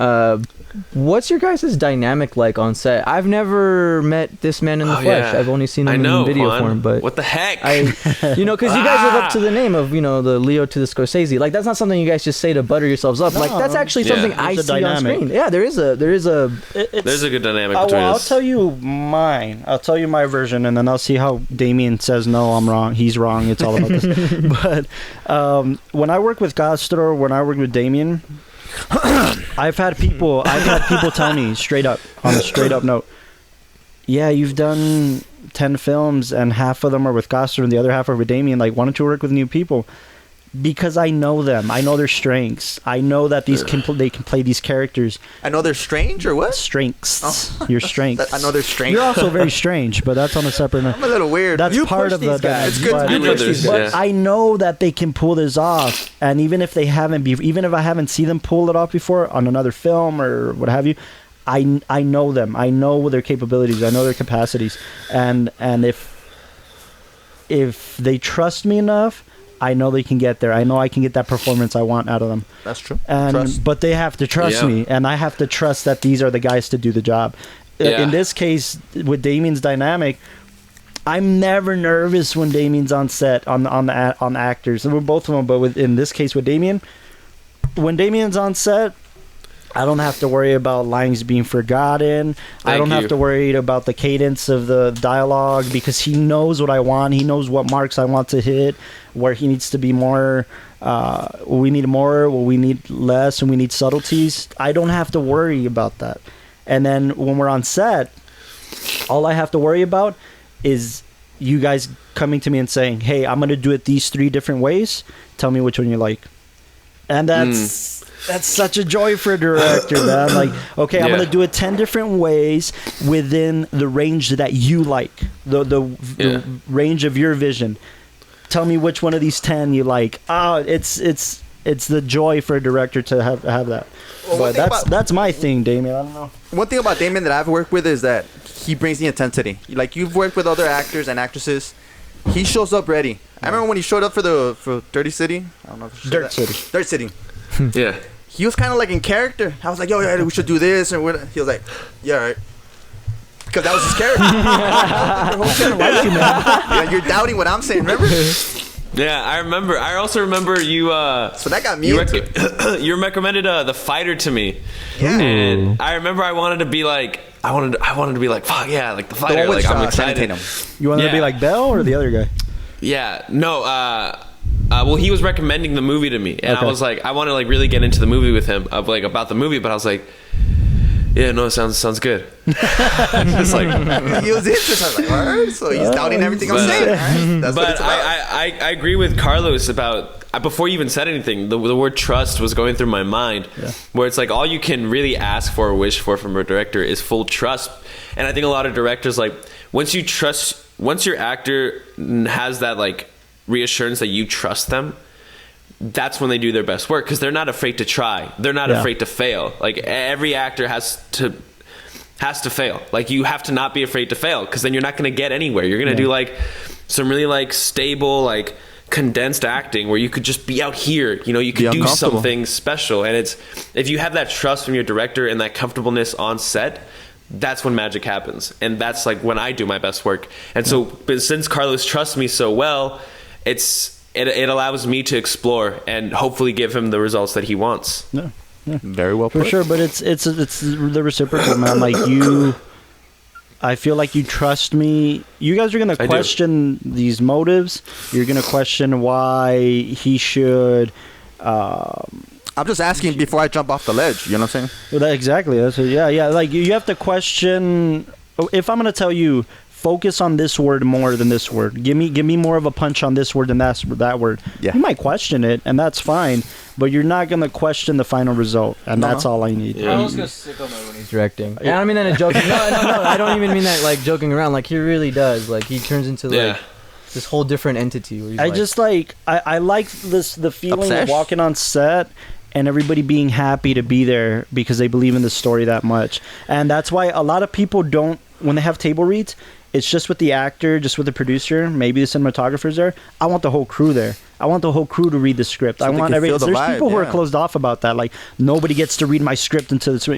What's your guys' dynamic like on set? I've never met this man in the flesh. I've only seen him in video form. But what the heck? Because you guys live up to the name of, the Leo to the Scorsese. Like, that's not something you guys just say to butter yourselves up. No, like, that's actually something I see on screen. Yeah, there's a good dynamic between us. I'll tell you mine. I'll tell you my version, and then I'll see how Damian says, no, I'm wrong. He's wrong. It's all about this. But when I work with Castro, when I work with Damian, I've had people tell me straight up, on a straight up note, yeah, you've done 10 films and half of them are with Castro and the other half are with Damian. Like, why don't you work with new people? Because I know them. I know their strengths. I know that they can play these characters. I know they're strange, or what? Strengths. Oh. Your strengths. I know they're strange. You're also very strange, but that's on a separate note. I'm a little weird. That's part of the guys. It's good. But I know that they can pull this off, and even if I haven't seen them pull it off before on another film or what have you, I know them. I know their capabilities. I know their capacities, and if they trust me enough, I know they can get there. I know I can get that performance I want out of them. That's true. But they have to trust me, and I have to trust that these are the guys to do the job. In this case, with Damian's dynamic, I'm never nervous when Damian's on set on actors. And we're both of them, but in this case with Damian, when Damian's on set, I don't have to worry about lines being forgotten. I don't have to worry about the cadence of the dialogue because he knows what I want. He knows what marks I want to hit, where he needs to be more. We need more, we need less, and we need subtleties. I don't have to worry about that. And then when we're on set, all I have to worry about is you guys coming to me and saying, hey, I'm going to do it these 3 different ways. Tell me which one you like. And that's such a joy for a director, man. Like, okay, I'm going to do it 10 different ways within the range that you like, the range of your vision. Tell me which one of these 10 you like. It's the joy for a director to have that. Well, but that's my thing, Damian. I don't know. One thing about Damian that I've worked with is that he brings the intensity. Like, you've worked with other actors and actresses. He shows up ready. I remember when he showed up for Dirty City. I don't know if Dirt City. Yeah. He was kind of like in character. I was like, yo, yeah, we should do this. And he was like, yeah, all right. Because that was his character. Yeah, you're doubting what I'm saying, remember? Yeah, I remember. I also remember you. So that got me you recommended The Fighter to me. Yeah. And I remember I wanted to be like, fuck yeah, like The Fighter. Like, I'm excited. You wanted to be like Bell or the other guy? Yeah. No. Well, he was recommending the movie to me, and I was like, I want to like really get into the movie with him, about the movie, but I was like, yeah, no, it sounds good. Just like he was interested. I was like, all right. So he's doubting everything I'm saying. Right? That's but I agree with Carlos about before you even said anything. The word trust was going through my mind, where it's like all you can really ask for or wish for from a director is full trust. And I think a lot of directors, like once your actor has that like reassurance that you trust them, that's when they do their best work, because they're not afraid to try. They're not afraid to fail. Like every actor has to fail. Like you have to not be afraid to fail, because then you're not going to get anywhere. You're going to do like some really like stable, like condensed acting where you could just be out here, you could do something special. And it's, if you have that trust from your director and that comfortableness on set, that's when magic happens. And that's like when I do my best work. And so, but since Carlos trusts me so well, it allows me to explore and hopefully give him the results that he wants. Yeah. Very well put. For sure, but it's the reciprocal, man. Like I feel like you trust me. You guys are gonna question these motives. You're gonna question why he should. I'm just asking before I jump off the ledge. You know what I'm saying? Well, exactly. That's yeah. Like you have to question. If I'm gonna tell you, focus on this word more than this word. Give me more of a punch on this word than that word. Yeah. You might question it, and that's fine, but you're not gonna question the final result, and that's all I need. Yeah. Carlos goes sicko mode when he's directing. I don't mean that in joking. No. I don't even mean that like joking around. Like he really does. Like he turns into like this whole different entity. Where he's I like the feeling of walking on set and everybody being happy to be there because they believe in the story that much, and that's why a lot of people don't, when they have table reads, it's just with the actor, just with the producer, maybe the cinematographer's there. I want the whole crew there. I want the whole crew to read the script. So I want there's people who are closed off about that. Like, nobody gets to read my script until it's,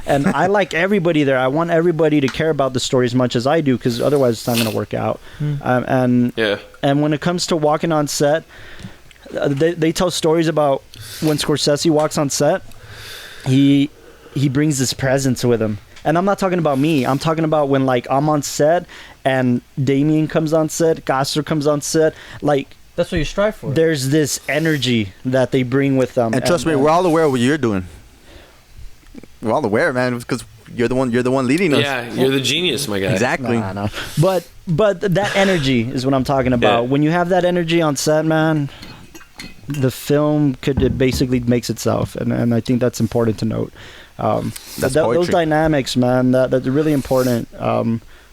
and I like everybody there. I want everybody to care about the story as much as I do, because otherwise it's not going to work out. And when it comes to walking on set, they tell stories about when Scorsese walks on set, he brings this presence with him. And I'm not talking about me. I'm talking about when, like, I'm on set and Damian comes on set, Castro comes on set. Like, that's what you strive for. There's this energy that they bring with them. And trust me, we're all aware of what you're doing. We're all aware, man, because you're the one leading us. Yeah, you're the genius, my guy. Exactly. No. But that energy is what I'm talking about. When you have that energy on set, man, the film it basically makes itself, and I think that's important to note. Those dynamics, man, that's really important.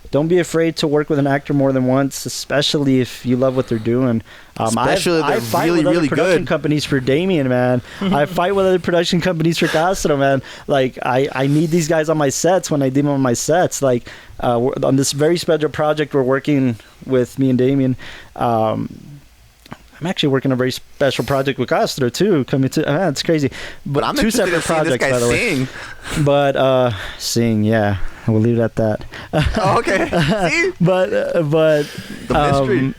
Don't be afraid to work with an actor more than once, especially if you love what they're doing. I fight with other production companies for Damian, man. I fight with other production companies for Castro, man. Like, I need these guys on my sets when I do them on my sets. Like, on this very special project we're working with, me and Damian, I'm actually working on a very special project with Castro too. It's crazy, but I'm two separate projects, by the way. Sing. But sing, yeah, we'll leave it at that. Okay. but the mystery.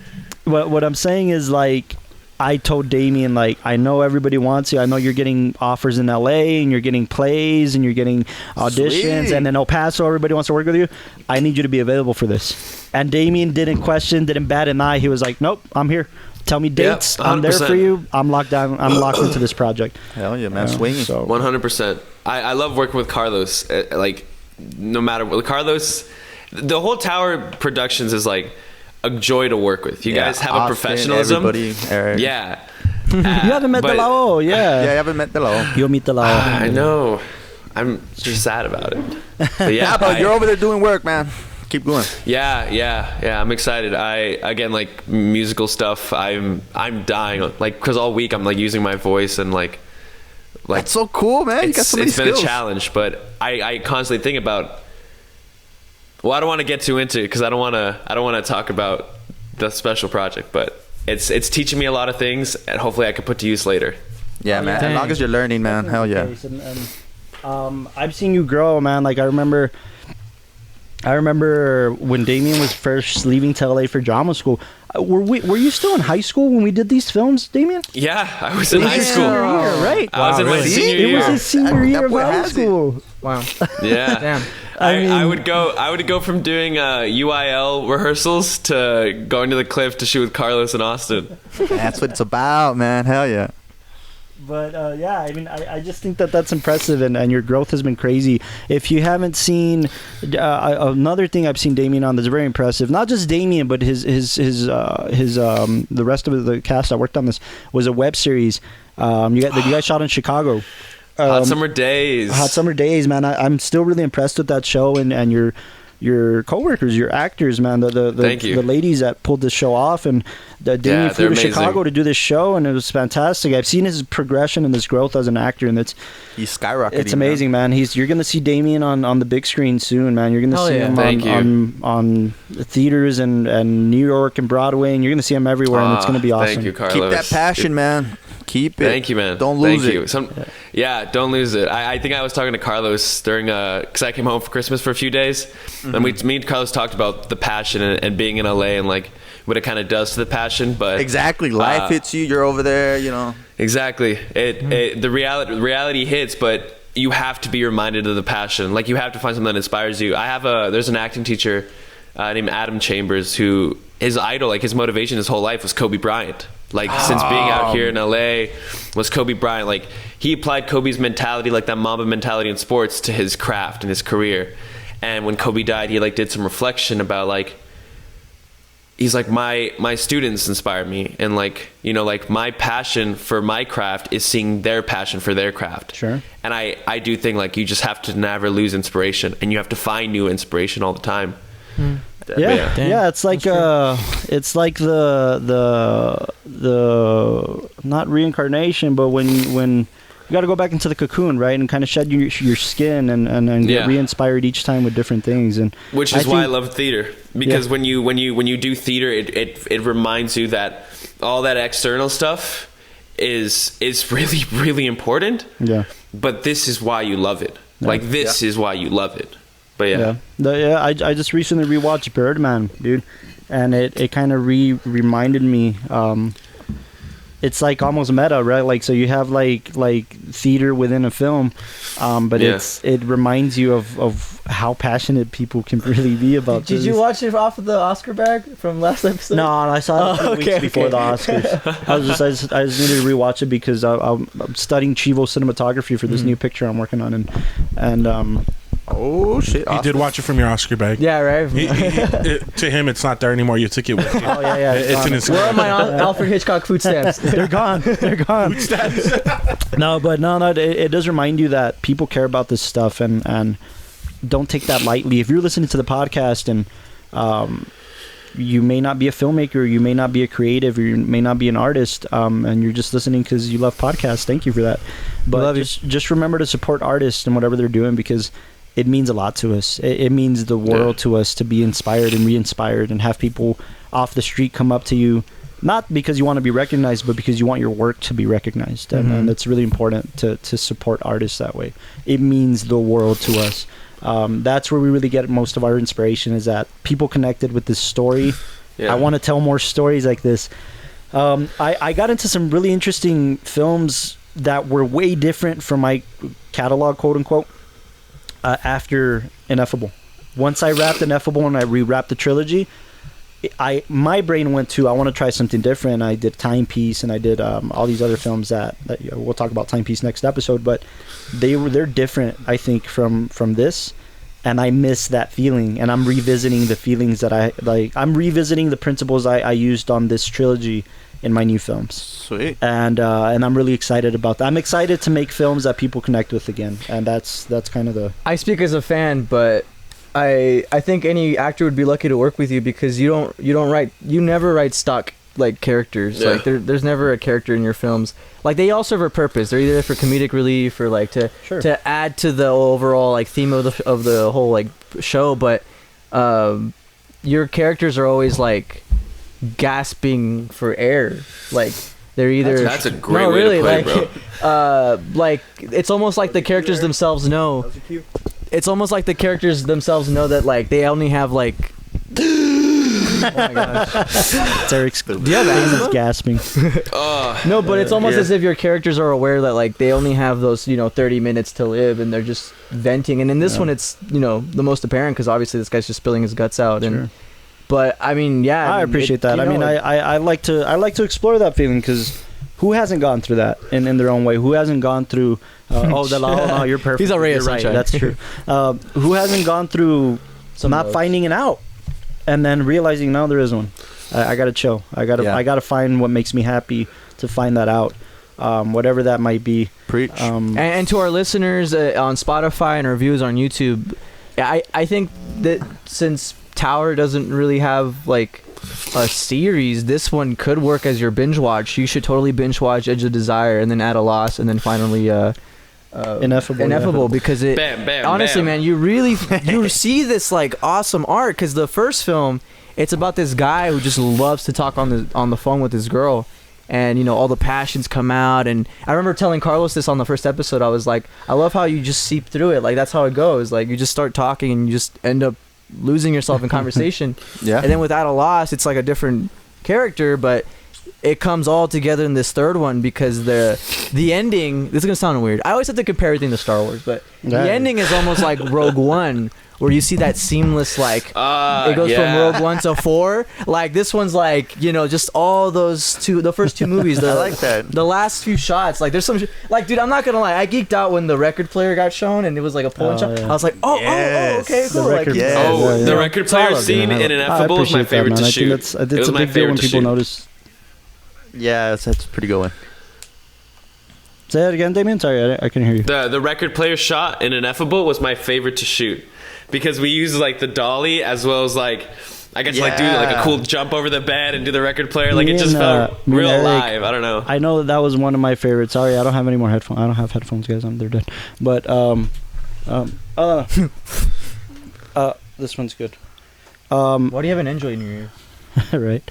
What I'm saying is, like, I told Damian, like, I know everybody wants you. I know you're getting offers in LA and you're getting plays and you're getting auditions. Sweet. And in El Paso, everybody wants to work with you. I need you to be available for this. And Damian didn't question, didn't bat an eye. He was like, nope, I'm here. Tell me dates. I'm there for you. I'm locked down. I'm locked into this project. Hell yeah, man. Swinging. So 100%. I love working with Carlos. Like, no matter what. Carlos, the whole Tower Productions is like a joy to work with. You guys have Austin, a professionalism. Everybody, Eric. Yeah. you haven't met Delao, Yeah, you haven't met Delao. You'll meet Delao. I know. I'm just sad about it. But yeah, but you're over there doing work, man. Keep going. Yeah. I'm excited. Again, like musical stuff. I'm dying. Like, cause all week I'm like using my voice and like. That's so cool, man. You got so many skills. It's been a challenge, but I constantly think about. Well, I don't want to get too into it because I don't want to talk about the special project, but it's teaching me a lot of things, and hopefully I can put to use later. Yeah, man. As long as you're learning, man. Hell yeah. And, I've seen you grow, man. Like I remember when Damian was first leaving to LA for drama school. Were you still in high school when we did these films, Damian? Yeah, I was in high school. Right? I was in my senior year. It was his senior year of high school. Wow. Yeah. Damn. I would go from doing UIL rehearsals to going to the cliff to shoot with Carlos and Austin. That's what it's about, man. Hell yeah. But yeah, I mean, I just think that's impressive, and your growth has been crazy. If you haven't seen another thing I've seen Damian on that's very impressive, not just Damian, but his the rest of the cast that worked on this was a web series. You guys shot in Chicago. Hot Summer Days. Hot Summer Days, man. I'm still really impressed with that show and your coworkers, your actors, man. The ladies that pulled this show off, and Damian flew to Chicago to do this show, and it was fantastic. I've seen his progression and his growth as an actor, and he's skyrocketing. It's amazing, man. You're gonna see Damian on the big screen soon, man. You're gonna see him on theaters and New York and Broadway, and you're gonna see him everywhere, and it's gonna be awesome. Thank you, Carlos. Keep that passion, man. Keep it. Thank you, man. Don't lose it. Don't lose it. I think I was talking to Carlos during because I came home for Christmas for a few days, and me and Carlos talked about the passion and being in LA and like what it kind of does to the passion. But exactly, life hits you. You're over there, you know. Exactly. The reality hits, but you have to be reminded of the passion. Like you have to find something that inspires you. There's an acting teacher named Adam Chambers who his idol, like his motivation his whole life was Kobe Bryant. Like since being out here in LA was Kobe Bryant. Like he applied Kobe's mentality, like that Mamba mentality in sports, to his craft and his career. And when Kobe died, he like did some reflection about like he's like my students inspired me, and like you know like my passion for my craft is seeing their passion for their craft. Sure. And I do think like you just have to never lose inspiration, and you have to find new inspiration all the time. Yeah, it's like the not reincarnation, but when you got to go back into the cocoon, right, and kind of shed your skin and get re-inspired each time with different things, and which is why I love theater, because when you do theater, it reminds you that all that external stuff is really really important. Yeah, but this is why you love it. Like this is why you love it. But I just recently rewatched Birdman, dude, and it kind of reminded me. It's like almost meta, right? Like so you have like theater within a film, but it reminds you of how passionate people can really be about. Did you watch it off of the Oscar bag from last episode? No, I saw it a few weeks before the Oscars. I just needed to rewatch it because I'm studying Chivo cinematography for this new picture I'm working on, and oh shit! You did watch it from your Oscar bag. Yeah, right. To him, it's not there anymore. You took it with you. Oh yeah. It's in his. Where are my Alfred Hitchcock food stamps? They're gone. Food stamps. No, it does remind you that people care about this stuff and don't take that lightly. If you're listening to the podcast and you may not be a filmmaker, you may not be a creative, or you may not be an artist, and you're just listening because you love podcasts. Thank you for that. But just remember to support artists and whatever they're doing, because it means a lot to us. It means the world to us to be inspired and re-inspired and have people off the street come up to you, not because you want to be recognized, but because you want your work to be recognized. And it's really important to support artists that way. It means the world to us. That's where we really get most of our inspiration, is that people connected with this story. I want to tell more stories like this. I got into some really interesting films that were way different from my catalog, quote unquote, after Ineffable. Once I wrapped Ineffable and I rewrapped the trilogy, my brain went to, I want to try something different. I did Timepiece and I did all these other films that we'll talk about Timepiece next episode, but they're different, I think, from this. And I miss that feeling, and I'm revisiting the feelings that I like. I'm revisiting the principles I used on this trilogy in my new films. Sweet. And I'm really excited about that. I'm excited to make films that people connect with again, and that's kind of the. I speak as a fan, but I think any actor would be lucky to work with you because you never write stock like characters. Yeah. Like there's never a character in your films. Like they all serve a purpose. They're either for comedic relief or like to add to the overall like theme of the whole like show. But your characters are always like gasping for air. Like they're either that's a great way to play, like, bro. Like it's almost like the characters themselves know. It's almost like the characters themselves know that like they only have like. Oh my gosh. It's Eric's gasping. No, but it's almost as if your characters are aware that like they only have those 30 minutes to live and they're just venting. And in this one it's the most apparent because obviously this guy's just spilling his guts out. Sure. But I mean, yeah, I appreciate that. I mean, I like to explore that feeling because who hasn't gone through that in their own way? Who hasn't gone through no, you're perfect. He's already you're right. sunshine. That's true. Who hasn't gone through not finding it out and then realizing now there is one? I gotta chill. I gotta find what makes me happy to find that out, whatever that might be. Preach. And to our listeners on Spotify and our viewers on YouTube, I think that since Tower doesn't really have like a series, this one could work as your binge watch. You should totally binge watch Edge of Desire and then At a Loss and then finally Ineffable because it honestly, man, you see this like awesome art because the first film, it's about this guy who just loves to talk on the phone with his girl, and all the passions come out. And I remember telling Carlos this on the first episode. I was like, I love how you just seep through it. Like that's how it goes. Like you just start talking and you just end up losing yourself in conversation. Yeah. And then Without a Loss, it's like a different character, but it comes all together in this third one because the ending, this is gonna sound weird, I always have to compare everything to Star Wars, but the ending is almost like Rogue One, where you see that seamless like it goes from Rogue One to 4. Like this one's like just all the first two movies. I like that. The last few shots, like there's some like, dude, I'm not gonna lie, I geeked out when the record player got shown and it was like a pulling shot. I was like, okay, cool. The record player scene in Ineffable is my favorite to shoot. It's a big deal when people notice. Yeah, that's a pretty good one. Say that again, Damian. Sorry, I couldn't hear you. The record player shot in Ineffable was my favorite to shoot because we used like the dolly as well as like I got to like do like a cool jump over the bed and do the record player. Like it just felt real alive. I don't know. I know that was one of my favorites. Sorry, I don't have any more headphones. I don't have headphones, guys. They're dead. But this one's good. Why do you have an Android in your ear? Right.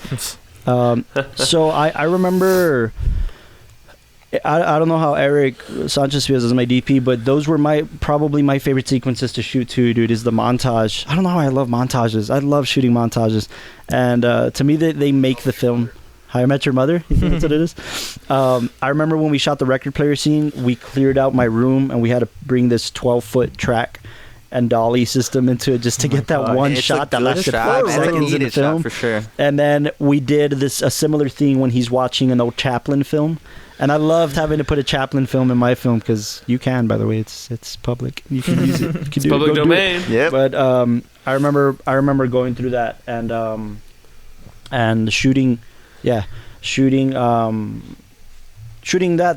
So I remember, I don't know how Eric Sanchez feels as my DP, but those were probably my favorite sequences to shoot too, dude, is the montage. I don't know how I love montages. I love shooting montages. And to me, they make the film. How I Met Your Mother, you think that's what it is? I remember when we shot the record player scene, we cleared out my room and we had to bring this 12-foot track and dolly system into it just to get that one shot that lasted 5 seconds in the film. For sure. And then we did a similar thing when he's watching an old Chaplin film. And I loved having to put a Chaplin film in my film because you can, by the way, it's public. You can use it. You can do public domain. Yeah. But I remember going through that and shooting that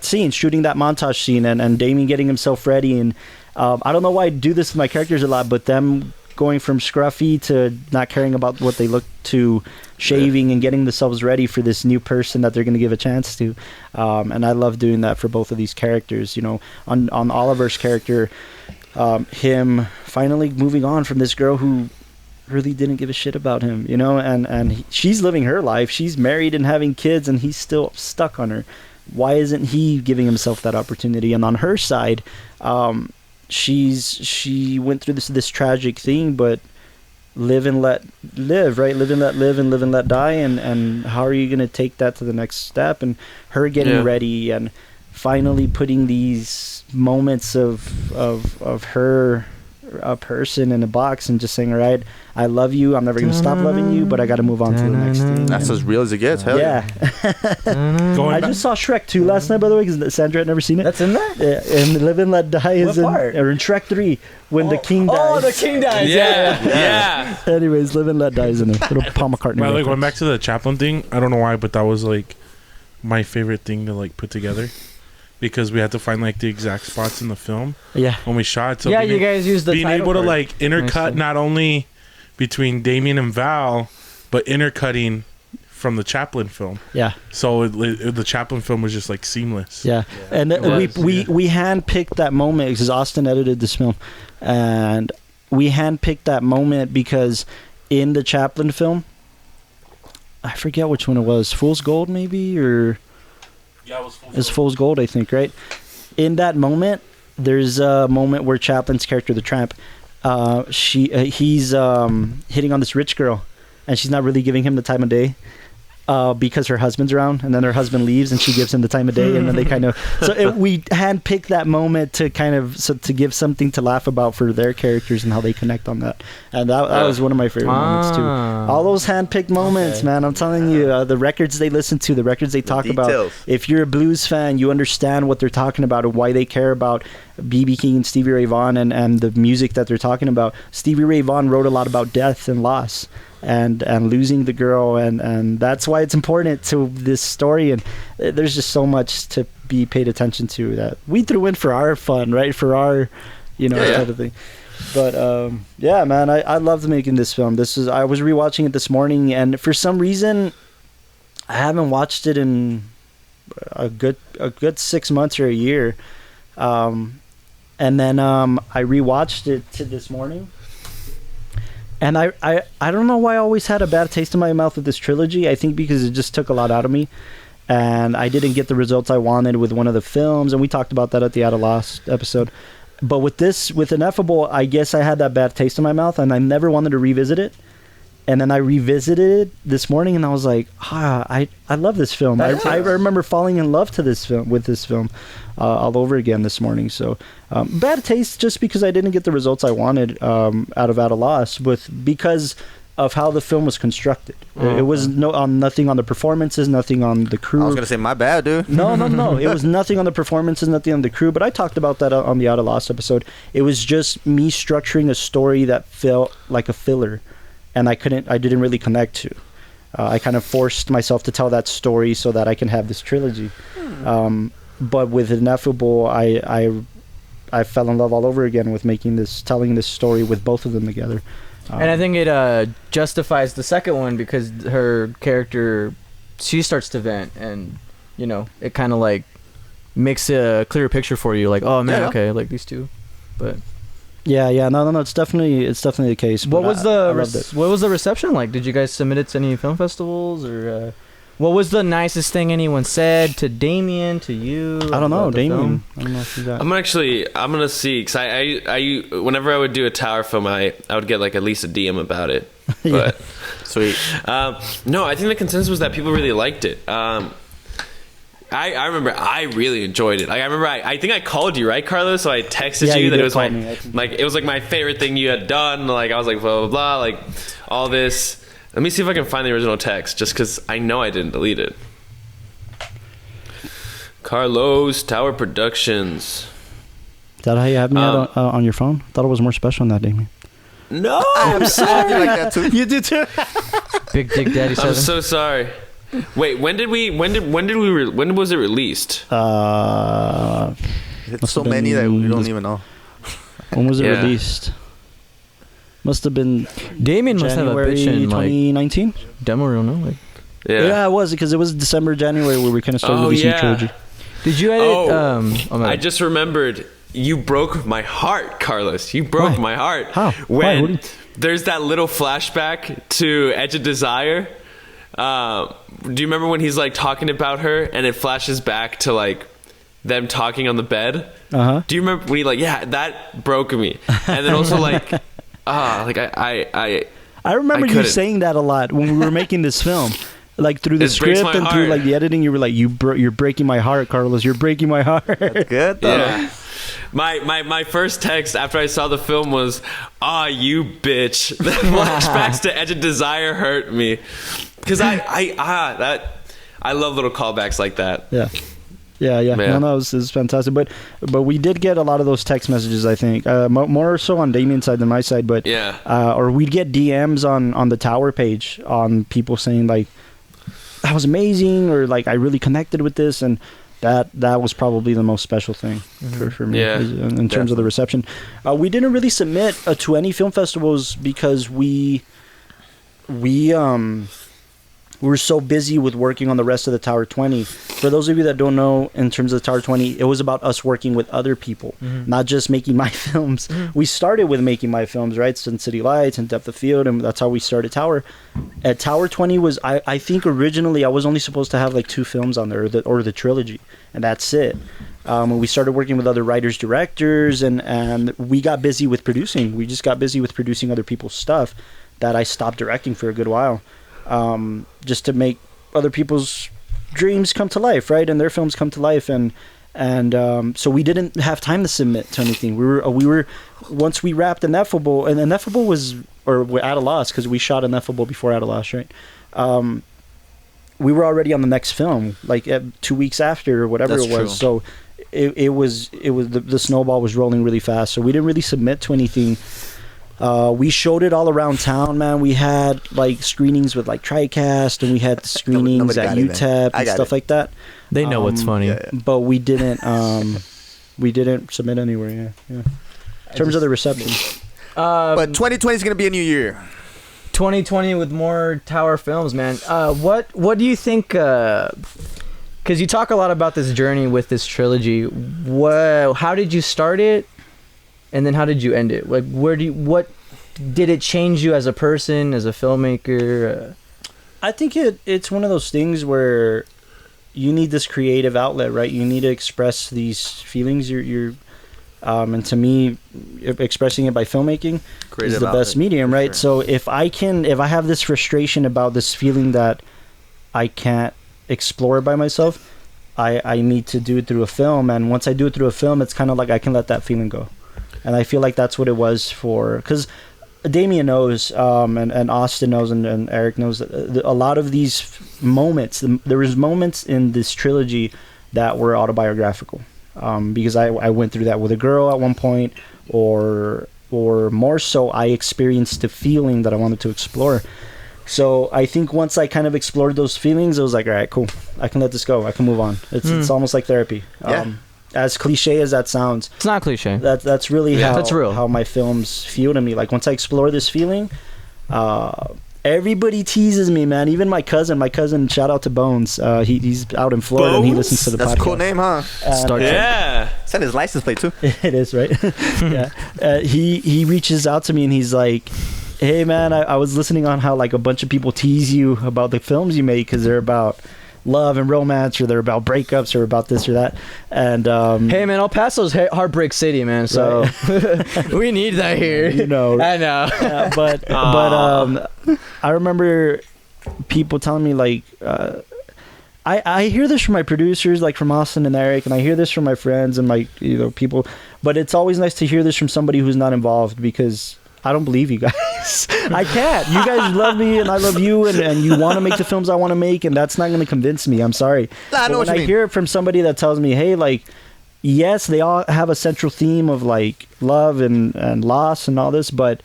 scene, shooting that montage scene, and Damian getting himself ready. And I don't know why I do this with my characters a lot, but them going from scruffy to not caring about what they look to shaving and getting themselves ready for this new person that they're going to give a chance to. And I love doing that for both of these characters. On Oliver's character, him finally moving on from this girl who really didn't give a shit about him, and she's living her life. She's married and having kids, and he's still stuck on her. Why isn't he giving himself that opportunity? And on her side, she went through this tragic thing, but live and let live, right? Live and let live and live and let die. And how are you going to take that to the next step? And her getting ready and finally putting these moments of her, a person in a box, and just saying, all right, I love you. I'm never going to stop loving you, but I got to move on to the next thing. That's as real as it gets. Hell yeah. I just saw Shrek 2 last night, by the way, because Sandra had never seen it. That's in there? Yeah, and Live and Let Die is in Shrek 3 when the king dies. Oh, the king dies. Yeah. Anyways, Live and Let Die is in there. Little Paul McCartney. By the way, going back to the Chaplin thing, I don't know why, but that was like my favorite thing to like put together. Because we had to find like the exact spots in the film when we shot. So you guys used the being able to like intercut not only between Damian and Val, but intercutting from the Chaplin film. Yeah. So the Chaplin film was just like seamless. Yeah, and we handpicked that moment because Austin edited this film, and we handpicked that moment because in the Chaplin film, I forget which one it was, Fool's Gold maybe, or. Yeah, it's Fool's Gold, I think, right? In that moment, there's a moment where Chaplin's character, the tramp, he's hitting on this rich girl, and she's not really giving him the time of day because her husband's around, and then her husband leaves, and she gives him the time of day, and then they kind of... we handpicked that moment to kind of... to give something to laugh about for their characters and how they connect on that. And that was one of my favorite moments, too. All those handpicked moments, man. I'm telling you, the records they listen to, the records they talk about. If you're a blues fan, you understand what they're talking about and why they care about B.B. King and Stevie Ray Vaughan and the music that they're talking about. Stevie Ray Vaughan wrote a lot about death and loss. And losing the girl, and that's why it's important to this story, and there's just so much to be paid attention to that we threw in for our fun, right, for our type of thing. But man, I loved making this film. I was rewatching it this morning, and for some reason I haven't watched it in a good 6 months or a year, and then I rewatched it this morning. And I don't know why I always had a bad taste in my mouth with this trilogy. I think because it just took a lot out of me. And I didn't get the results I wanted with one of the films. And we talked about that at the At a Loss episode. But with Ineffable, I guess I had that bad taste in my mouth. And I never wanted to revisit it. And then I revisited it this morning. And I was like, I love this film. I remember falling in love with this film all over again this morning. So bad taste just because I didn't get the results I wanted out of At a Loss, because of how the film was constructed. It was nothing on the performances, nothing on the crew. I was gonna say my bad, dude. No. It was nothing on the performances, nothing on the crew. But I talked about that on the At a Loss episode. It was just me structuring a story that felt like a filler, and I didn't really connect to. I kind of forced myself to tell that story so that I can have this trilogy. But with Ineffable, I fell in love all over again with telling this story with both of them together. And I think it justifies the second one because her character, she starts to vent, and it kind of like makes a clearer picture for you. Like, oh man, okay, like these two, but. Yeah, no, it's definitely the case. What was the reception like? Did you guys submit it to any film festivals, or what was the nicest thing anyone said to Damian, to you? I don't know, Damian. I don't know if you got. I'm gonna see, because I whenever I would do a Tower film, I would get like at least a DM about it. But sweet. No, I think the consensus was that people really liked it. I remember I really enjoyed it. Like, I remember I think I called you, right, Carlos? So I texted you that it was it was like my favorite thing you had done. Like, I was like, blah blah blah, like all this. Let me see if I can find the original text, just because I know I didn't delete it. Carlos, Tower Productions. Is that how you have me on your phone? I thought it was more special than that, Damien. No, I'm sorry. Like that too. You did too. Big Dick Daddy 7. I'm so sorry. Wait, when was it released? It's so many that we don't even know. When was it released? Must have been Damien must have a bitch in 2019 demo reel, no? Like, yeah, it was, because it was December, January where we kind of started releasing trilogy. Did you edit? I just remembered. You broke my heart, Carlos. You broke my heart. How? When there's that little flashback to Edge of Desire. Do you remember when he's like talking about her and it flashes back to like them talking on the bed? Do you remember when he that broke me? And then also like I I remember you saying that a lot when we were making this film. Like through the script and through like the editing, you were like, "You're breaking my heart, Carlos. You're breaking my heart." That's good, though. Yeah. My first text after I saw the film was, "Ah, you bitch." The flashbacks to Edge of Desire hurt me because I love little callbacks like that. Yeah. No, it was fantastic. But we did get a lot of those text messages. I think more so on Damian's side than my side. But or we'd get DMs on the Tower page on people saying like, that was amazing, or like I really connected with this, and that was probably the most special thing for me in terms of the reception. We didn't really submit to any film festivals because we were so busy with working on the rest of the Tower 20. For those of you that don't know, in terms of the Tower 20, it was about us working with other people, not just making my films. We started with making my films, right? Sin City Lights and Depth of Field, and that's how we started Tower. At Tower 20 was, I think originally I was only supposed to have like 2 films on there, or the trilogy, and that's it. We started working with other writers, directors, and we got busy with producing. We just got busy with producing other people's stuff that I stopped directing for a good while. Just to make other people's dreams come to life, right, and their films come to life, and so we didn't have time to submit to anything. We were once we wrapped Ineffable, and Ineffable was, or we're at a loss because we shot Ineffable before At a Loss, right? We were already on the next film, like 2 weeks after or whatever. That's it was. True. So it was the snowball was rolling really fast. So we didn't really submit to anything. We showed it all around town, man. We had like screenings with like TriCast, and we had screenings at UTEP and stuff like that. They know what's funny, but we didn't submit anywhere. Yeah. In terms of the reception, but 2020 is gonna be a new year. 2020 with more Tower films, man. What do you think? Because you talk a lot about this journey with this trilogy. How did you start it? And then how did you end it? Like, what did it change you as a person, as a filmmaker? I think it's one of those things where you need this creative outlet, right? You need to express these feelings. And to me, expressing it by filmmaking is the best medium, right? Sure. So if I have this frustration about this feeling that I can't explore by myself, I need to do it through a film. And once I do it through a film, it's kind of like I can let that feeling go. And I feel like that's what it was for, because Damian knows, and Austin knows, and Eric knows that a lot of these moments, there was moments in this trilogy that were autobiographical, because I went through that with a girl at one point, or more so, I experienced the feeling that I wanted to explore. So I think once I kind of explored those feelings, I was like, all right, cool, I can let this go, I can move on. It's almost like therapy. As cliche as that sounds, it's not cliche. That's really how my films feel to me. Like once I explore this feeling, everybody teases me, man. Even my cousin, shout out to Bones. He's out in Florida and he listens to the podcast. That's a cool name, huh? Send his license plate too. It is, right? Yeah. He reaches out to me and he's like, hey man, I was listening on how like a bunch of people tease you about the films you make because they're about love and romance, or they're about breakups, or about this or that. And hey man, El Paso's heartbreak city, man, so right. We need that here, you know. I know. But I remember people telling me like I hear this from my producers, like from Austin and Eric, and I hear this from my friends and my people, but it's always nice to hear this from somebody who's not involved, because I don't believe you guys. I can't. You guys love me and I love you, and you want to make the films I want to make, and that's not going to convince me. I'm sorry. I know what you mean. I hear it from somebody that tells me, hey, like, yes, they all have a central theme of like love and loss and all this, but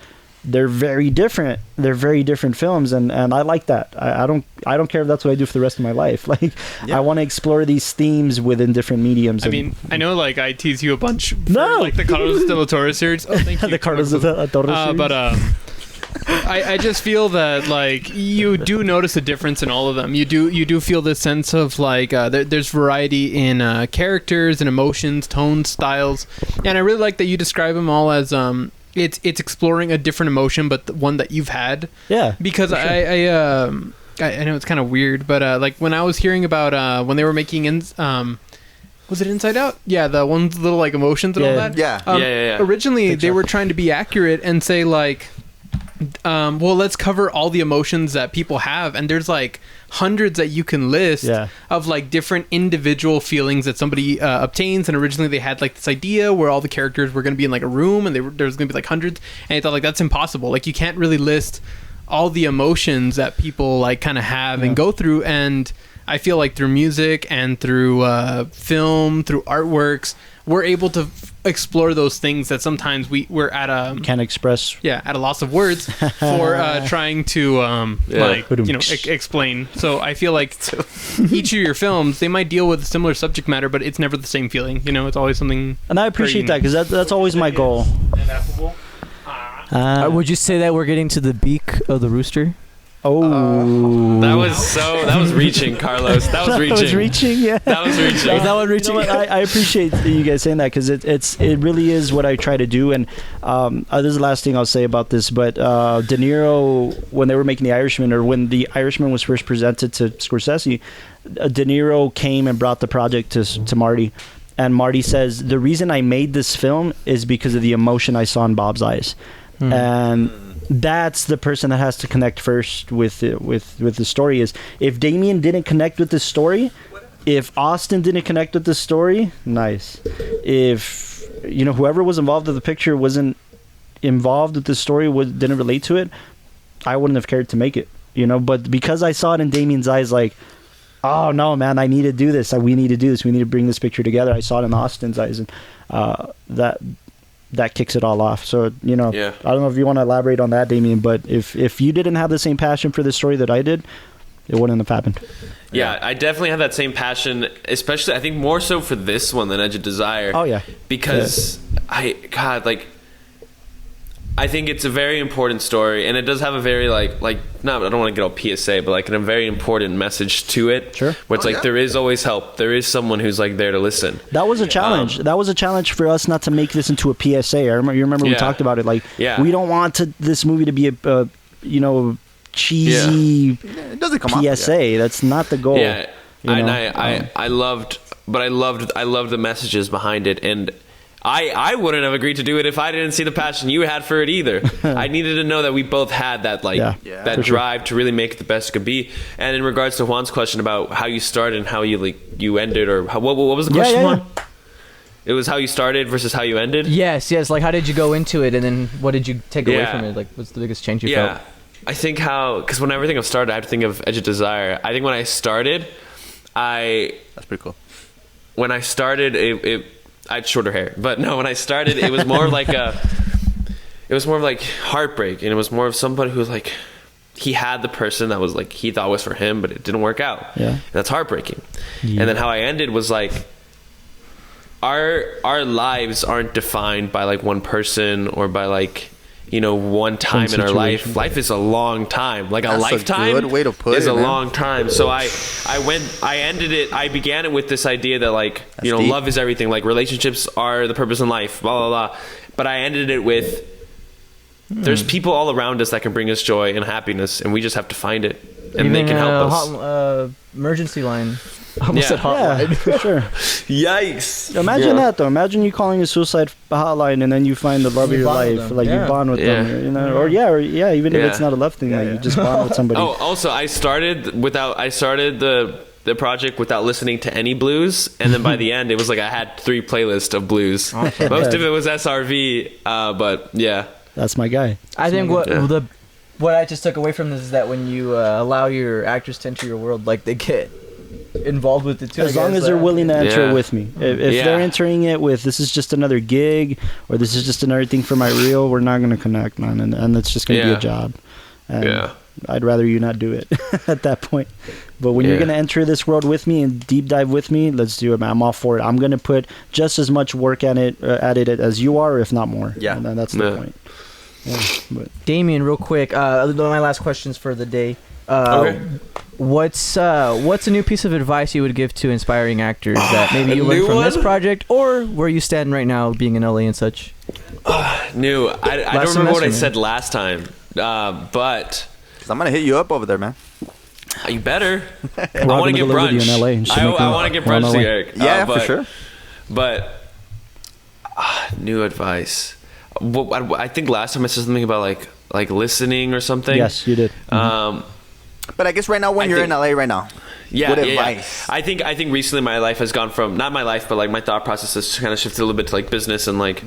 they're very different. They're very different films, and I like that. I don't care if that's what I do for the rest of my life. Like, I want to explore these themes within different mediums. I mean, I know like I tease you a bunch for like the Carlos de la Torre series. Oh, thank you. The Carlos de la Torre series. But I just feel that like you do notice a difference in all of them. You do feel this sense of like there's variety in characters and emotions, tones, styles, and I really like that you describe them all as it's exploring a different emotion, but one that you've had. Yeah. Because sure. I know it's kind of weird, but like when I was hearing about when they were making was it Inside Out? Yeah, the one little like emotions and all that. Yeah. Originally, they were trying to be accurate and say like, well, let's cover all the emotions that people have, and there's like hundreds that you can list of like different individual feelings that somebody obtains. And originally they had like this idea where all the characters were going to be in like a room, and there's going to be like hundreds, and I thought like that's impossible. Like you can't really list all the emotions that people like kind of have and go through. And I feel like through music and through film, through artworks, we're able to explore those things that sometimes we're at a can't express. At a loss of words for trying to explain. So I feel like each of your films, they might deal with a similar subject matter, but it's never the same feeling. You know, it's always something. And I appreciate that, because that's always my goal. Ineffable. Would you say that we're getting to the beak of the rooster? Oh, that was reaching, Carlos. That was reaching. That was reaching. Yeah, that was reaching. Is that what reaching? You know what? I appreciate you guys saying that, because it really is what I try to do. And this is the last thing I'll say about this. But De Niro, when they were making The Irishman, or when The Irishman was first presented to Scorsese, De Niro came and brought the project to Marty. And Marty says, the reason I made this film is because of the emotion I saw in Bob's eyes. And that's the person that has to connect first with the story. Is if Damian didn't connect with the story, if Austin didn't connect with the story, nice. If whoever was involved in the picture wasn't involved with the story, didn't relate to it, I wouldn't have cared to make it. But because I saw it in Damian's eyes, like, oh no, man, I need to do this. We need to do this. We need to bring this picture together. I saw it in Austin's eyes, and that kicks it all off. So, I don't know if you want to elaborate on that, Damian, but if you didn't have the same passion for the story that I did, it wouldn't have happened. Yeah, I definitely have that same passion, especially I think more so for this one than Edge of Desire. Oh yeah. Because I think it's a very important story, and it does have a very I don't want to get all PSA, but like a very important message to it. Sure. Where it's there is always help. There is someone who's like there to listen. That was a challenge. That was a challenge for us not to make this into a PSA. You remember we talked about it. We don't want this movie to be a cheesy it doesn't come PSA. That's not the goal. Yeah. I loved the messages behind it, and I wouldn't have agreed to do it if I didn't see the passion you had for it either. I needed to know that we both had that that drive to really make it the best it could be. And in regards to Juan's question about how you started and how you ended, or what was the question, Juan? It was how you started versus how you ended? Yes. Like, how did you go into it, and then what did you take away from it? Like, what's the biggest change you felt? I think because when everything I've started, I have to think of Edge of Desire. I think when I started, that's pretty cool. When I started, I had shorter hair, but no, when I started, it was more like heartbreak, and it was more of somebody who was like, he had the person that was like, he thought was for him, but it didn't work out. Yeah. And that's heartbreaking. Yeah. And then how I ended was like, our lives aren't defined by like one person or by like, one time in our life. Life is a long time. Like that's a lifetime good way to put is it, a man. long time. So I began it with this idea that like, that's deep. Love is everything. Like relationships are the purpose in life, blah, blah, blah. But I ended it with, there's people all around us that can bring us joy and happiness, and we just have to find it, and they can help us. Emergency line. Almost said hotline. Yeah, for sure. Yikes. Imagine that though. Imagine you calling a suicide hotline, and then you find the love of your life. Like you bond with them, or even if it's not a love thing, you just bond with somebody. Oh, also I started the project without listening to any blues, and then by the end it was like I had 3 playlists of blues. Awesome. Most of it was SRV, but yeah. That's my guy. I think what I just took away from this is that when you allow your actors to enter your world, like they get involved with it too. As long as they're willing to enter it with me. If they're entering it with, this is just another gig, or this is just another thing for my reel, we're not going to connect, man, and it's just going to be a job. And I'd rather you not do it at that point. But when you're going to enter this world with me and deep dive with me, let's do it, man. I'm all for it. I'm going to put just as much work at it as you are, if not more. Yeah. And that's the point. Yeah, but. Damian, real quick, my last questions for the day. What's a new piece of advice you would give to inspiring actors that maybe you learned from this project, or where you stand right now being in LA and such? New. I don't remember what I said last time, but I'm gonna hit you up over there, man. You better. I want to get brunch. I want to get brunch to Eric. Yeah, for sure. But new advice. I think last time I said something about like like listening or something. Yes, you did. But I guess right now, when you're in LA right now, what advice? I think recently my life has gone from, not my life, but like my thought process has kind of shifted a little bit to like business and like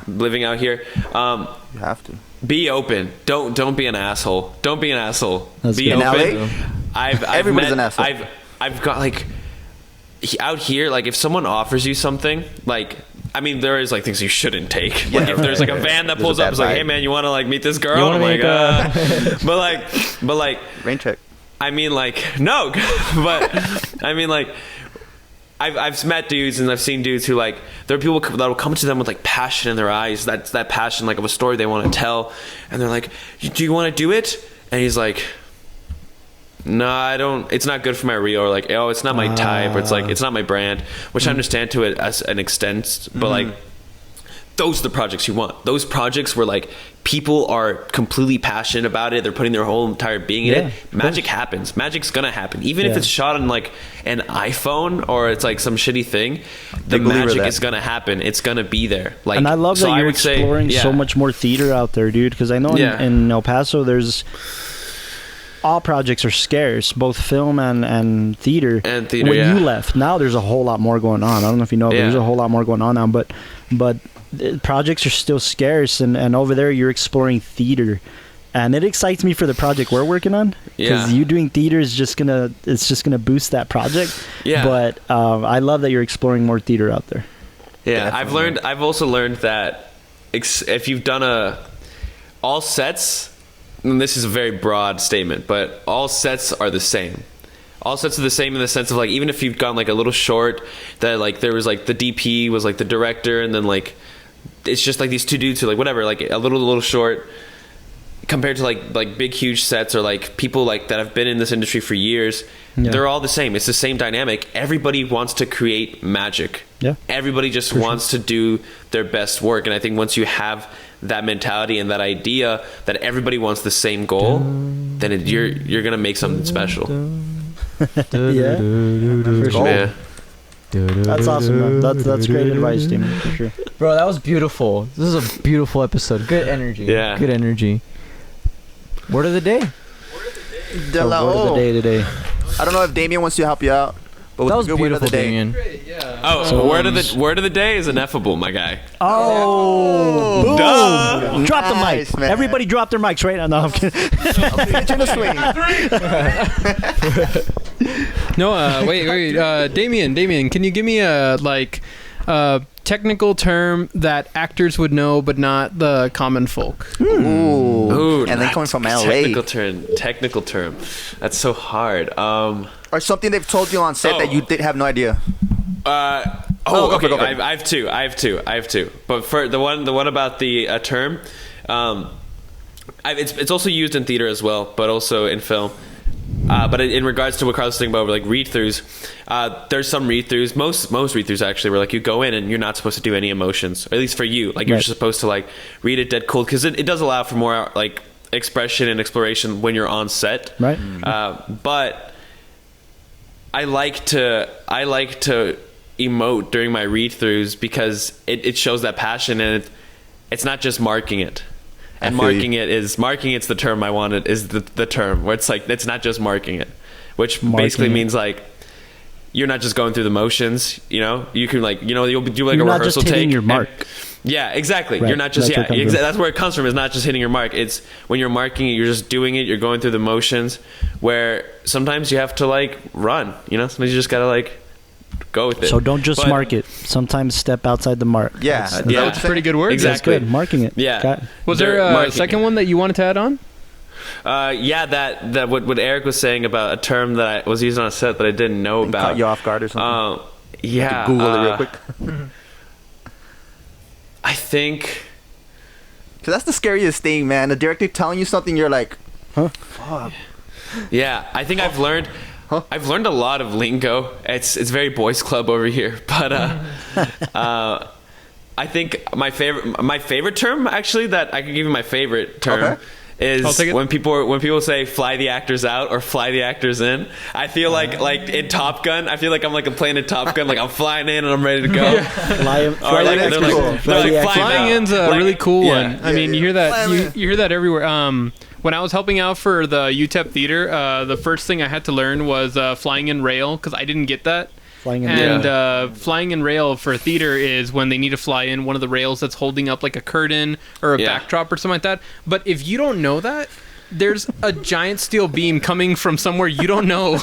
living out here. You have to be open. Don't be an asshole. Don't be an asshole. Be in open. LA, everybody's an asshole. I've got like out here, like if someone offers you something, like I mean, there is like things you shouldn't take. Like if there's like a van that pulls up, it's like, hey man, you want to like meet this girl? I'm like, but like rain check. I mean, like no, but I mean, like I've met dudes and I've seen dudes who like there are people that will come to them with like passion in their eyes. That's that passion like of a story they want to tell, and they're like, do you want to do it? And he's like, no, I don't. It's not good for my reel, or like, oh, it's not my type, or it's like, it's not my brand, which I understand to it as an extent, but like, those are the projects you want. Those projects where like people are completely passionate about it, they're putting their whole entire being in it. Magic happens. Magic's gonna happen, even if it's shot on like an iPhone or it's like some shitty thing. The magic is gonna happen. It's gonna be there. Like, and I love that you're exploring so much more theater out there, dude. Because I know in El Paso, there's all projects are scarce, both film and theater. And theater, when you left, now there's a whole lot more going on. I don't know if you know, but there's a whole lot more going on now. But projects are still scarce, and over there you're exploring theater, and it excites me for the project we're working on, because you doing theater is just gonna boost that project. But I love that you're exploring more theater out there. I've also learned that if you've done all sets, and this is a very broad statement, but all sets are the same. All sets are the same in the sense of like, even if you've gone like a little short, that like there was like the DP was like the director, and then like it's just like these two dudes who like whatever, like a little short, compared to like big huge sets, or like people like that have been in this industry for years. They're all the same. It's the same dynamic. Everybody wants to create magic. Everybody just wants to do their best work, and I think once you have that mentality and that idea that everybody wants the same goal, then you're gonna make something special. For sure. Yeah. That's awesome, man. That's great advice, Damian, for sure. Bro, that was beautiful. This is a beautiful episode. Good energy. Yeah. Good energy. Word of the day. Word of the day today. I don't know if Damian wants to help you out, but that was good beautiful, word of the day. Damian. So word of the day is Ineffable, my guy. Oh, boom! Duh. Drop the mic. Man. Everybody drop their mics right now. No, I'm kidding. Get you in the swing. No, wait, Damian, can you give me a technical term that actors would know but not the common folk? Ooh, and then coming from LA. Technical term. That's so hard. Or something they've told you on set that you did have no idea. Okay. I have two. But for the one about the term, it's also used in theater as well, but also in film. But in regards to what Carlos was saying about like read-throughs, there's some read-throughs, most read-throughs actually, where like you go in and you're not supposed to do any emotions, or at least for you, like you're just supposed to like read it dead cold, because it does allow for more like expression and exploration when you're on set. Right. But I like to emote during my read-throughs, because it shows that passion, and it's not just marking it. And marking it's the term I wanted, is the term where it's like, it's not just marking it, which basically means like you're not just going through the motions, you know, you can like, you know, you'll do like a rehearsal take. Hitting your mark. Yeah, exactly. Right. You're not just, that's where it comes from. It's not just hitting your mark. It's when you're marking it, you're just doing it. You're going through the motions, where sometimes you have to like run, you know, sometimes you just got to like go with it. So don't just mark it. Sometimes step outside the mark. Yeah. That's pretty good word. Exactly. That's good. Marking it. Yeah. Was there a second one that you wanted to add on? That what Eric was saying about a term that I was using on a set that I didn't know about. Caught you off guard or something? Yeah. Google it real quick. I think, because that's the scariest thing, man. The director telling you something, you're like, huh? Fuck. Yeah, I think I've learned a lot of lingo. It's very boys club over here, but I think my favorite term, actually, that I can give you my favorite term is when people say fly the actors out or fly the actors in. I feel like in Top Gun, I feel like I'm playing in Top Gun, like I'm flying in and I'm ready to go. Flying in's a really cool one. I mean, you hear that you hear that everywhere. When I was helping out for the UTEP theater, the first thing I had to learn was flying in rail, because I didn't get that. Flying in rail for theater is when they need to fly in one of the rails that's holding up like a curtain or a backdrop or something like that. But if you don't know that, there's a giant steel beam coming from somewhere you don't know,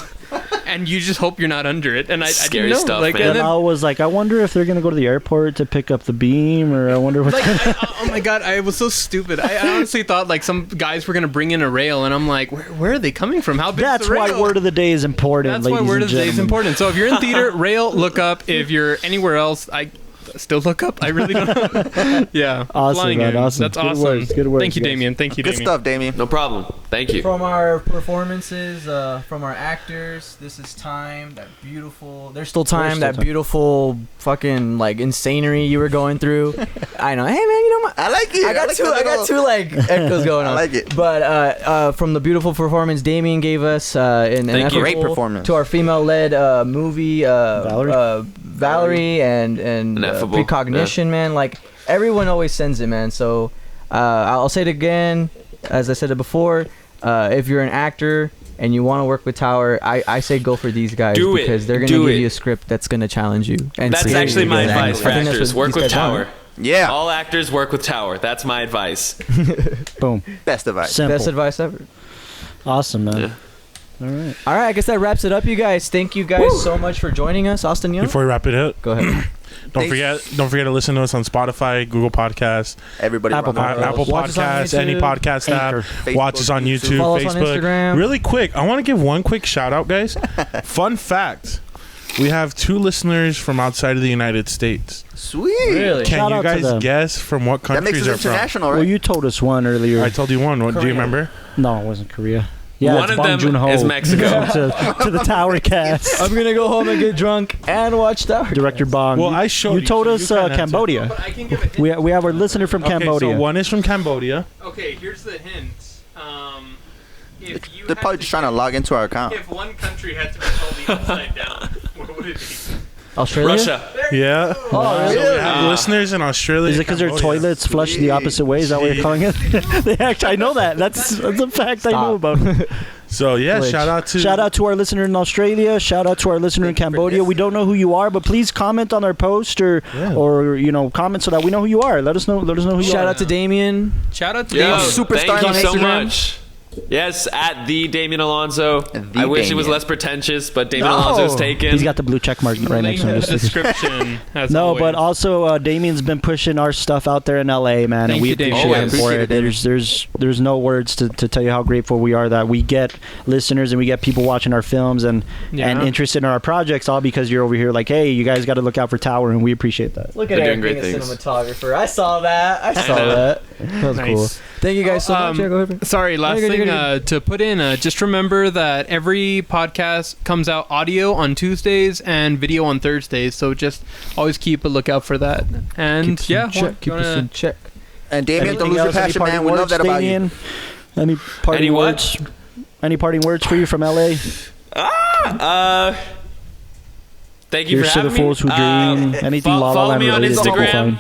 and you just hope you're not under it. And I didn't know. Stuff, man. And I was like, I wonder if they're gonna go to the airport to pick up the beam, or I wonder what's oh my god, I was so stupid. I honestly thought like some guys were gonna bring in a rail, and I'm like, where are they coming from? How big is the rail? That's why word of the day is important. That's why word of the day is important. So if you're in theater, rail, look up. If you're anywhere else, I still look up. I really don't know. Yeah. Awesome, man. Awesome. That's awesome. Good work. Thank you, Damian. Thank you, Good Damian. stuff, Damian. No problem. Thank you. From our performances, from our actors, this is time. That beautiful. There's still time. That beautiful fucking like insanery you were going through. I know. Hey man, you know I like it. I got two like echoes going on. I like it. But from the beautiful performance Damian gave us, an great performance to our female-led movie, Valerie and Precognition, man. Like everyone always sends it, man. So I'll say it again, as I said it before. If you're an actor and you want to work with Tower, I say go for these guys because they're gonna give you a script that's gonna challenge you. And that's actually my advice for actors. Work with Tower. Yeah. All actors work with Tower. That's my advice. Boom. Best advice. Simple. Best advice ever. Awesome, man. Yeah. All right. I guess that wraps it up, you guys. Thank you guys so much for joining us, Austin Young. Before we wrap it up, go ahead. Don't forget to listen to us on Spotify, Google Podcasts, everybody, Apple Podcasts, any podcast app. Facebook, watch us on YouTube, follow Facebook. Us on Instagram. Really quick, I want to give one quick shout out, guys. Fun fact: we have 2 listeners from outside of the United States. Sweet. Really? Can you guys guess from what countries that makes they're it international, from? right? Well, you told us one earlier. I told you one. What, do you remember? No, it wasn't Korea. Yeah, one of them is Mexico. to the TowerCast. I'm gonna go home and get drunk and watch Tower. Director Bong. Well, I showed you told us Cambodia. But I can give a hint. We have our listener from Cambodia. So one is from Cambodia. Okay, here's the hint. They're probably just trying to log into our account. If one country had to be called the upside down, what would it be? Australia? Russia. Yeah. Oh, So we have listeners in Australia. Is it because their toilets flush the opposite way? Is that what you're calling it? They actually, I know that. That's a fact I know about. So yeah, shout out to our listener in Australia. Shout out to our listener in Cambodia. We don't know who you are, but please comment on our post or comment so that we know who you are. Let us know who you are. Shout out to Damian. Shout out to Yo, Damian. Superstar thank on you so Instagram. much. Yes, at the Damian Alonso. I wish it was less pretentious, but Damian Alonso is taken. He's got the blue check mark right next to him. The description. No, but also Damian's been pushing our stuff out there in LA, man, and we appreciate him for it. There's no words to tell you how grateful we are that we get listeners and we get people watching our films and interested in our projects, all because you're over here like, hey, you guys got to look out for Tower, and we appreciate that. Look at Eric being a cinematographer. I saw that. That was cool. Thank you guys so much. Go ahead. Sorry, last thing to put in. Just remember that every podcast comes out audio on Tuesdays and video on Thursdays. So just always keep a lookout for that. And keep us in check. And Damian, don't lose your passion, man. We love that about you. Any parting words? Any parting words for you from LA? Thank you for having me. Fools who dream. Anything follow me on related, Instagram.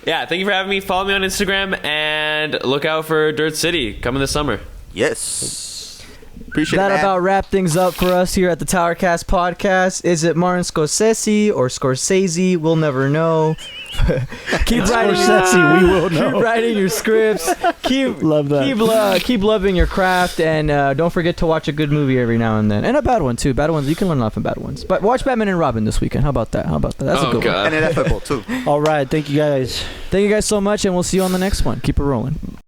Yeah, thank you for having me. Follow me on Instagram and look out for Dirt City coming this summer. Yes. Appreciate that. That about wrap things up for us here at the TowerCast podcast. Is it Martin Scorsese or Scorsese? We'll never know. Keep writing. Scorsese, we will know. Keep writing your scripts. Keep loving your craft, and don't forget to watch a good movie every now and then, and a bad one too. Bad ones, you can learn a lot from bad ones. But watch Batman and Robin this weekend. How about that? That's a good one. And Ineffable too. All right, thank you guys. Thank you guys so much, and we'll see you on the next one. Keep it rolling.